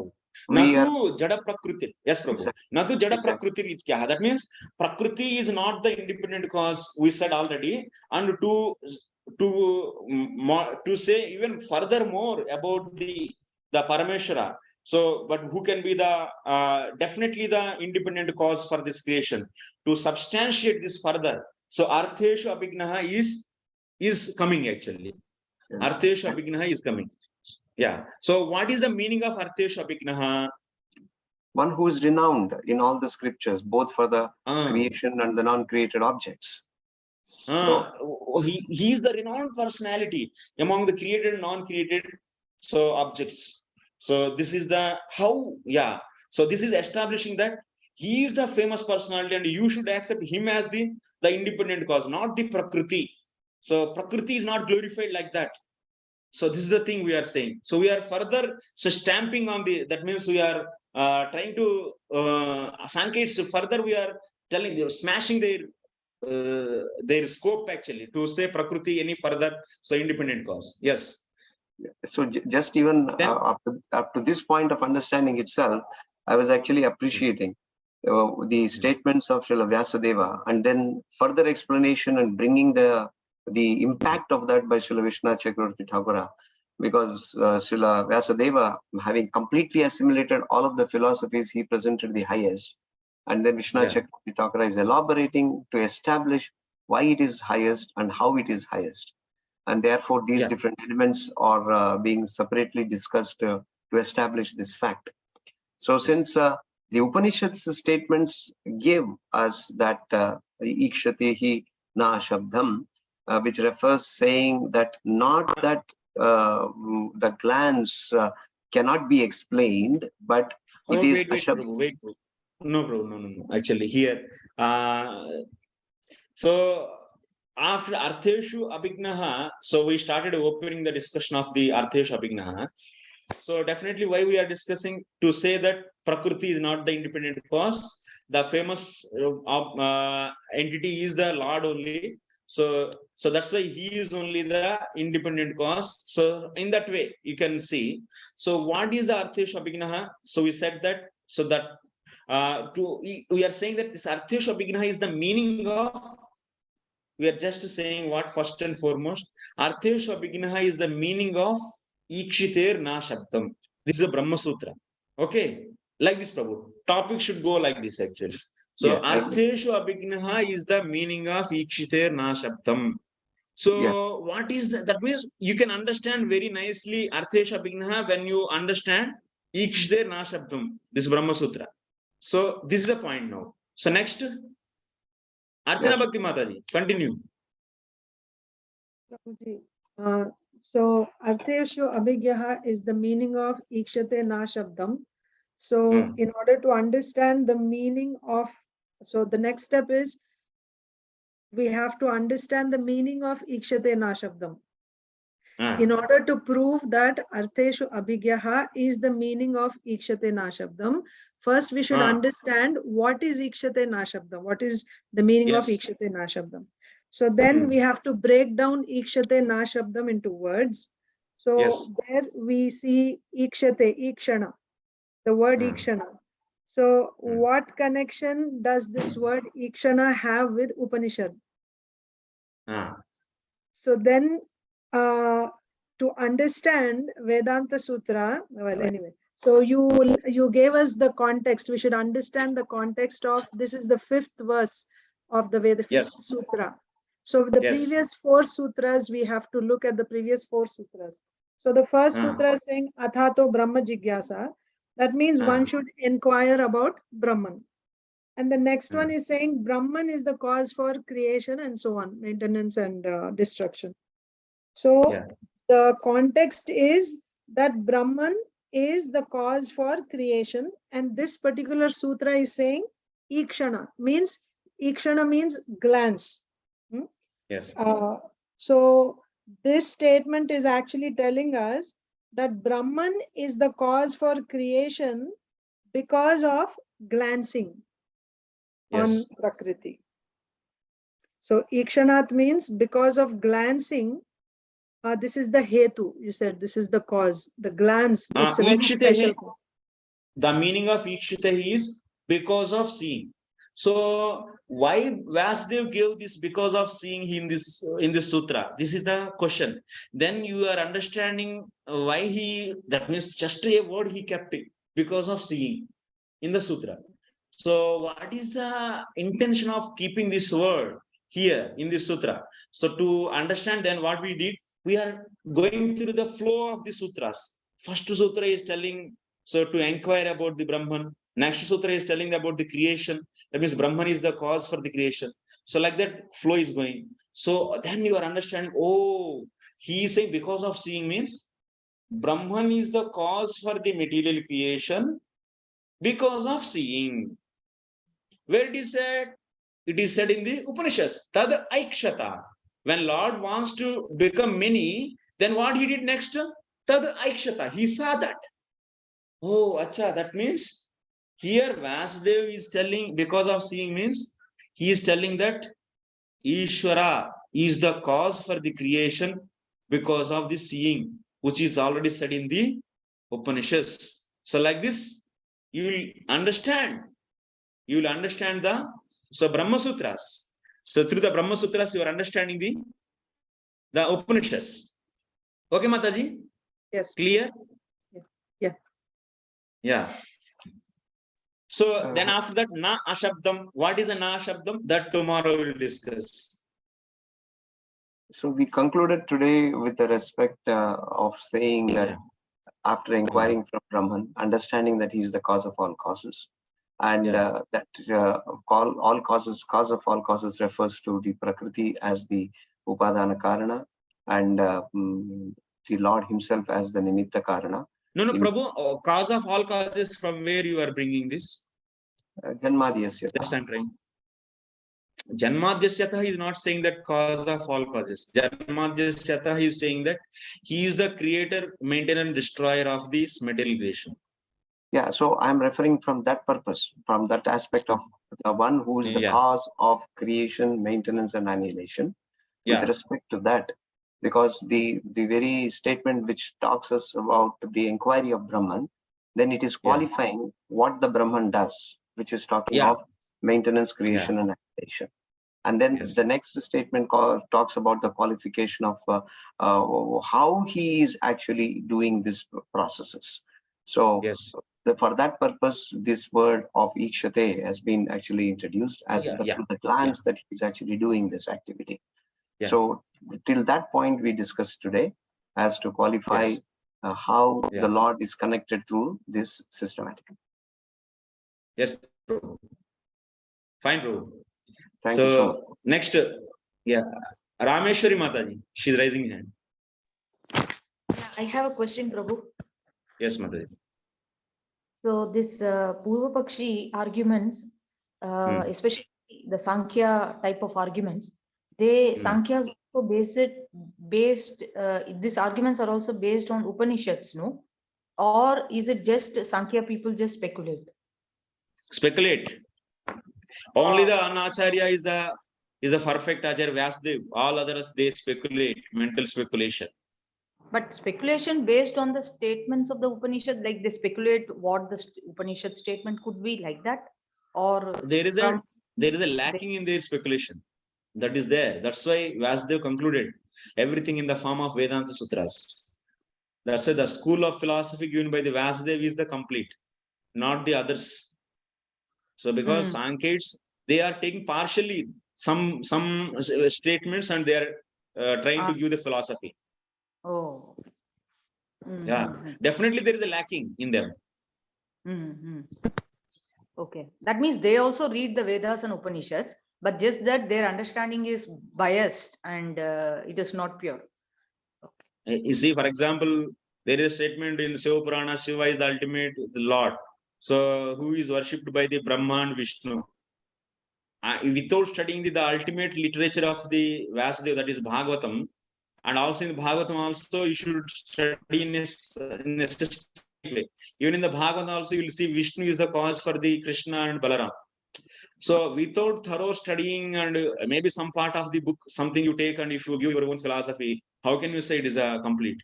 Natu jada prakriti. Yes, Prabhu. Exactly. Natu jada Exactly. prakriti ityah. That means prakriti is not the independent cause. We said already. And to say even furthermore about the Parameshwara. So, but who can be the definitely the independent cause for this creation? To substantiate this further. So, Artheshu Abhignaha is coming actually. Yes. Artheshu Abhignaha is coming. Yeah. So, what is the meaning of Artheshu Abhignaha? One who is renowned in all the scriptures, both for the creation and the non-created objects. So, he is the renowned personality among the created and non-created objects. So this is the how, yeah. So this is establishing that he is the famous personality and you should accept him as the independent cause, not the Prakriti. So Prakriti is not glorified like that. So this is the thing we are saying. So we are further stamping on that means we are trying to Sankates further we are telling, they are smashing their scope actually to say Prakriti any further, so independent cause. Yes. So just even up to this point of understanding itself, I was actually appreciating the statements of Śrīla Vyasadeva, and then further explanation and bringing the impact of that by Śrīla Viśwanātha Cakravartī Thākura, because Śrīla Vyasadeva, having completely assimilated all of the philosophies, he presented the highest, and then Viśwanātha Cakravartī Thākura is elaborating to establish why it is highest and how it is highest. And therefore, these different elements are being separately discussed to establish this fact. So since the Upanishads statements give us that Ikshatehi na Shabdam, which refers saying that not that the glance cannot be explained, but it is wait. No, bro, no. Actually, here, so after Artheshu Abhignaha, so we started opening the discussion of the Artheshu Abhignaha. So definitely why we are discussing to say that Prakriti is not the independent cause. The famous entity is the Lord only. So that's why he is only the independent cause. So in that way, you can see. So what is the Artheshu Abhignaha? So we said that, so that we are saying that this Artheshu Abhignaha is the meaning of, we are just saying what first and foremost, Artheshu Abhignaha is the meaning of Ikshiter na Shabdam. This is a Brahma Sutra. Okay, like this, Prabhu. Topic should go like this actually. So Artheshu Abhignaha is the meaning of Ikshiter na Shabdam. So what is that? That means you can understand very nicely Artheshu Abhignaha when you understand Ikshiter na Shabdam, this Brahma Sutra. So this is the point now. So next, Archana Bhakti Mataji, continue. So Artheshu Abhigyaha is the meaning of Ikshate na Shabdam. So in order to understand the meaning of, so the next step is we have to understand the meaning of Ikshate na Shabdam. In order to prove that Artheshu Abhigyaha is the meaning of Ikshate na Shabdam, first we should understand what is Ikshate na Shabdam, what is the meaning of Ikshate na Shabdam. So then we have to break down Ikshate na Shabdam into words. So there we see Ikshate, Ikshana, the word Ikshana. So what connection does this word Ikshana have with Upanishad? So then to understand Vedanta Sutra, well, anyway, so you gave us the context. We should understand the context of, this is the 5th verse of the Veda Sutra. So the previous 4 sutras, we have to look at the previous 4 sutras. So the first sutra is saying Athato Brahma Jigyasa. That means one should inquire about Brahman. And the next one is saying Brahman is the cause for creation and so on, maintenance and destruction. So the context is that Brahman is the cause for creation, and this particular sutra is saying Ikshana means glance. So this statement is actually telling us that Brahman is the cause for creation because of glancing on Prakriti. So Ikshanat means because of glancing. This is the hetu. You said this is the cause. The glance. It's a very special cause. The meaning of Ikshita is because of seeing. So why Vasudev gave this because of seeing in this sutra? This is the question. Then you are understanding why he, that means just a word he kept it because of seeing in the sutra. So what is the intention of keeping this word here in this sutra? So to understand then what we did, we are going through the flow of the sutras. First sutra is telling, so to inquire about the Brahman. Next sutra is telling about the creation. That means Brahman is the cause for the creation. So like that flow is going. So then you are understanding, oh, he is saying because of seeing means Brahman is the cause for the material creation because of seeing. Where it is said? It is said in the Upanishads, Tad Aikshata. When Lord wants to become many, then what he did next? Tad Aikshata. He saw that. Oh, acha, that means here Vasudev is telling because of seeing means he is telling that Ishvara is the cause for the creation because of the seeing, which is already said in the Upanishads. So like this, you will understand. You will understand the Brahma Sutras. So through the Brahma Sutras, you are understanding the Upanishads. Okay, Mataji? Yes. Clear? Yeah. Yeah. So then after that, na ashabdam. What is a na ashabdam? That tomorrow we will discuss. So we concluded today with the respect of saying that after inquiring from Brahman, understanding that he is the cause of all causes, and that all causes, cause of all causes refers to the Prakriti as the Upadana Karana, and the Lord himself as the Nimitta Karana. No, Prabhu, cause of all causes, from where you are bringing this? Janmadhyasya. Just I'm trying. Janmadhyasya is not saying that cause of all causes. Janmadhyasya is saying that he is the creator, maintainer, and destroyer of this material creation. Yeah, so I'm referring from that purpose, from that aspect of the one who is the cause of creation, maintenance, and annihilation. With respect to that, because the very statement which talks us about the inquiry of Brahman, then it is qualifying what the Brahman does, which is talking of maintenance, creation, and annihilation. And then the next statement talks about the qualification of how he is actually doing these processes. So for that purpose, this word of Ikshate has been actually introduced as through the glance that he's actually doing this activity. So till that point we discussed today as to qualify how the Lord is connected through this systematically. Yes, bro. Fine, bro. Thank you so much. Next, Rameshwari Mataji, she's raising her hand. I have a question, Prabhu. Yes, Mataji. So this Purva Pakshi arguments, especially the Sankhya type of arguments, Sankhya's also these arguments are also based on Upanishads, no? Or is it just Sankhya people just speculate? Speculate. Only the Anacharya is the perfect Acharya Vyasdev. All others they speculate, mental speculation. But speculation based on the statements of the Upanishad, like they speculate what the Upanishad statement could be, like that, or there is a lacking in their speculation. That is there. That's why Vyasdev concluded everything in the form of Vedanta Sutras. That's why the school of philosophy given by the Vyasdev is the complete, not the others. So because Sankhayites, they are taking partially some statements and they are trying to give the philosophy. Oh. Definitely there is a lacking in them. Okay. That means they also read the Vedas and Upanishads, but just that their understanding is biased and it is not pure. Okay. You see, for example, there is a statement in Shiva Purana, Shiva is the ultimate Lord. So who is worshipped by the Brahma and Vishnu? Without studying the ultimate literature of the Vasudeva, that is Bhagavatam, and also in the Bhagavatam also you should study in a systematic way. Even in the Bhagavatam also you will see Vishnu is the cause for the Krishna and Balaram. So without thorough studying and maybe some part of the book, something you take and if you give your own philosophy, how can you say it is a complete?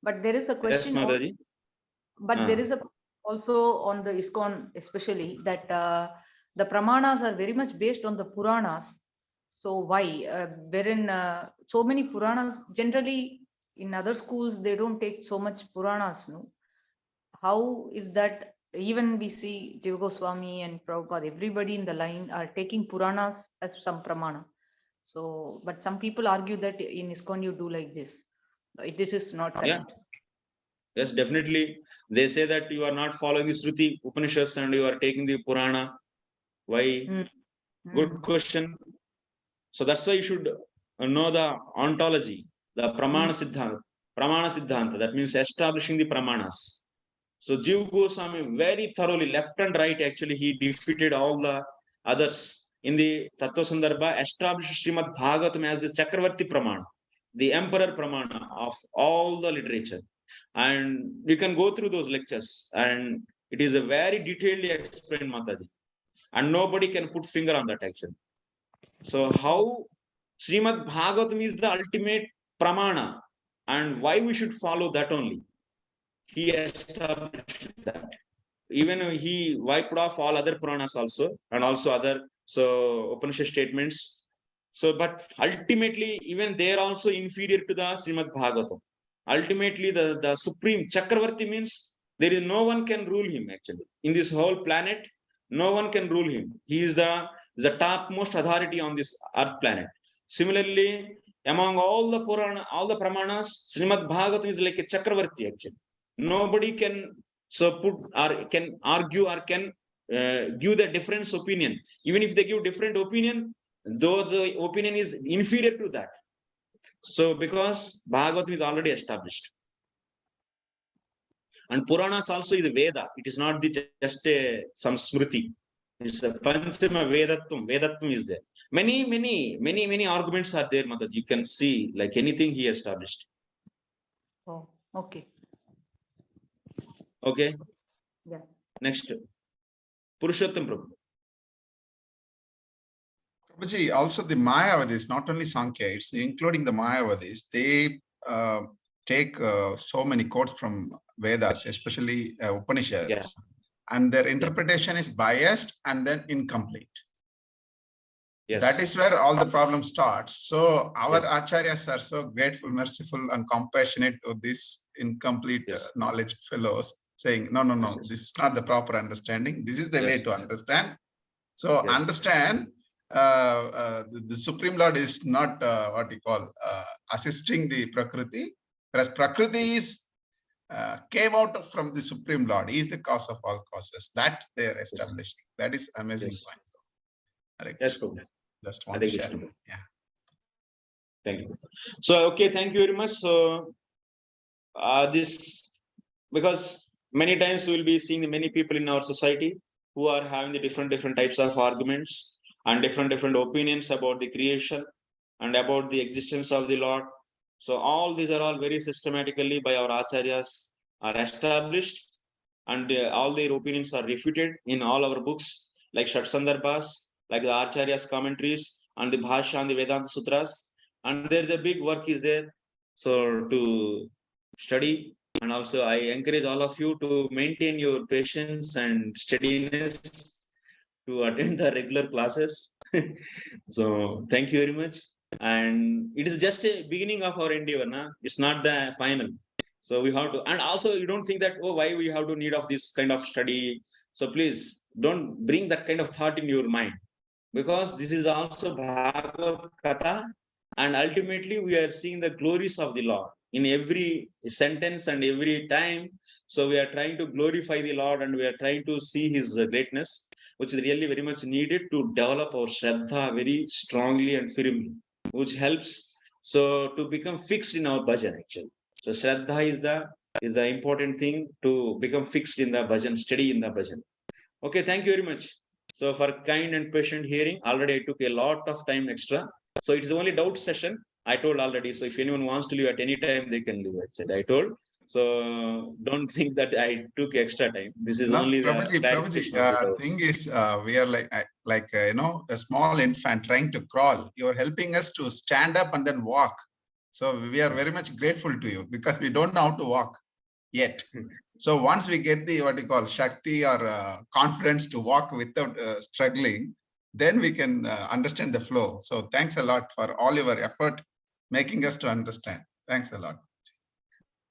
But there is a Yes, question. Mataji. But there is a also on the ISKCON especially that the pramanas are very much based on the Puranas. So why? Wherein so many Puranas, generally in other schools, they don't take so much Puranas, no? How is that? Even we see Jiva Goswami and Prabhupada, everybody in the line are taking Puranas as some pramana. So, but some people argue that in ISKCON you do like this. This is not correct. Yeah. Yes, definitely. They say that you are not following the Shruti Upanishads and you are taking the Purana. Why? Good question. So that's why you should know the ontology, the Pramana Siddhanta. That means establishing the Pramanas. So Jiva Goswami very thoroughly, left and right, actually, he defeated all the others in the Tattva Sandarbha, established Srimad Bhagavatam as the Cakravartī Pramana, the emperor Pramana of all the literature. And you can go through those lectures and it is a very detailedly explained, Mataji. And nobody can put finger on that actually. So how Srimad Bhagavatam is the ultimate Pramana and why we should follow that only. He established that. Even he wiped off all other Puranas also and also other Upanishad statements. So, but ultimately, even they are also inferior to the Srimad Bhagavatam. Ultimately, the supreme Cakravartī means there is no one can rule him actually. In this whole planet, no one can rule him. He is the topmost authority on this earth planet. Similarly, among all the Purana, all the Pramanas, Srimad Bhagavatam is like a Cakravartī actually. Nobody can put or can argue or can give the different opinion. Even if they give different opinion, those opinion is inferior to that. So because Bhagavatam is already established. And Puranas also is a Veda. It is not just some Smriti. It's a Panchama Vedatvam. Vedatvam is there. Many arguments are there, Mataji. You can see like anything he established. Oh, okay. Okay. Yeah. Next. Purushottam Prabhu. Prabhuji, also the Mayavadis, not only Sankyayites, including the Mayavadis, they take so many quotes from Vedas, especially Upanishads, Yeah. and their interpretation is biased and then incomplete. Yes. That is where all the problem starts. So our Yes. acharyas are so grateful, merciful, and compassionate to these incomplete Yes. knowledge fellows, saying, no, Yes. this is not the proper understanding. This is the way Yes. to understand. So Yes. understand the Supreme Lord is not what you call assisting the Prakriti, whereas Prakriti is came out from the Supreme Lord. He is the cause of all causes. That they are establishing. That is amazing Yes. point. Hare Yes, Krishna. Prabhu. Just want to Hare share. Krishna. Yeah. Thank you. So, okay, thank you very much. So, this, because many times we will be seeing many people in our society who are having the different types of arguments and different opinions about the creation and about the existence of the Lord. So, all these are all very systematically by our acharyas are established, and all their opinions are refuted in all our books, like Shat Sandarbhas, like the acharyas' commentaries, and the Bhashya and the Vedanta Sutras. And there's a big work is there. So to study, and also I encourage all of you to maintain your patience and steadiness to attend the regular classes. So thank you very much. And it is just a beginning of our endeavor, na? It's not the final. So we have to, and also you don't think that, oh, why we have to need of this kind of study. So please don't bring that kind of thought in your mind, because this is also Bhagavad Katha, and ultimately we are seeing the glories of the Lord in every sentence and every time. So we are trying to glorify the Lord and we are trying to see his greatness, which is really very much needed to develop our Shraddha very strongly and firmly, which helps so to become fixed in our bhajan actually. So Shraddha is the important thing to become fixed in the bhajan, steady in the bhajan. Okay, thank you very much. So for kind and patient hearing, already I took a lot of time extra. So it is only doubt session. I told already. So if anyone wants to leave at any time, they can leave. I told. So don't think that I took extra time. This is No, only Prabhuji, the clarification of the doubts. thing is, we are like a small infant trying to crawl. You are helping us to stand up and then walk. So we are very much grateful to you because we don't know how to walk yet. So once we get the what you call Shakti or confidence to walk without struggling, then we can understand the flow. So thanks a lot for all your effort making us to understand. Thanks a lot.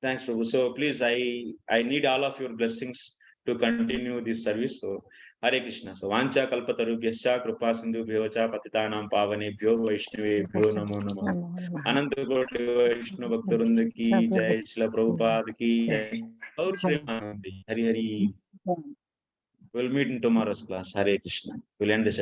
Thanks, Prabhu. So please, I need all of your blessings to continue this service. So Hare Krishna. So Vancha Kalpatarubhyascha Kripa Sindhubhyo cha Patitanam Pavanebhyo Vaishnavebhyo Namo Namah. Ananta Koti Vaishnu Bhaktarvrinda ki jai, Śrīla Prabhupada ki jai. Gaur Premanandi. Hari Hari. We'll meet in tomorrow's class. Hare Krishna. We'll end the session.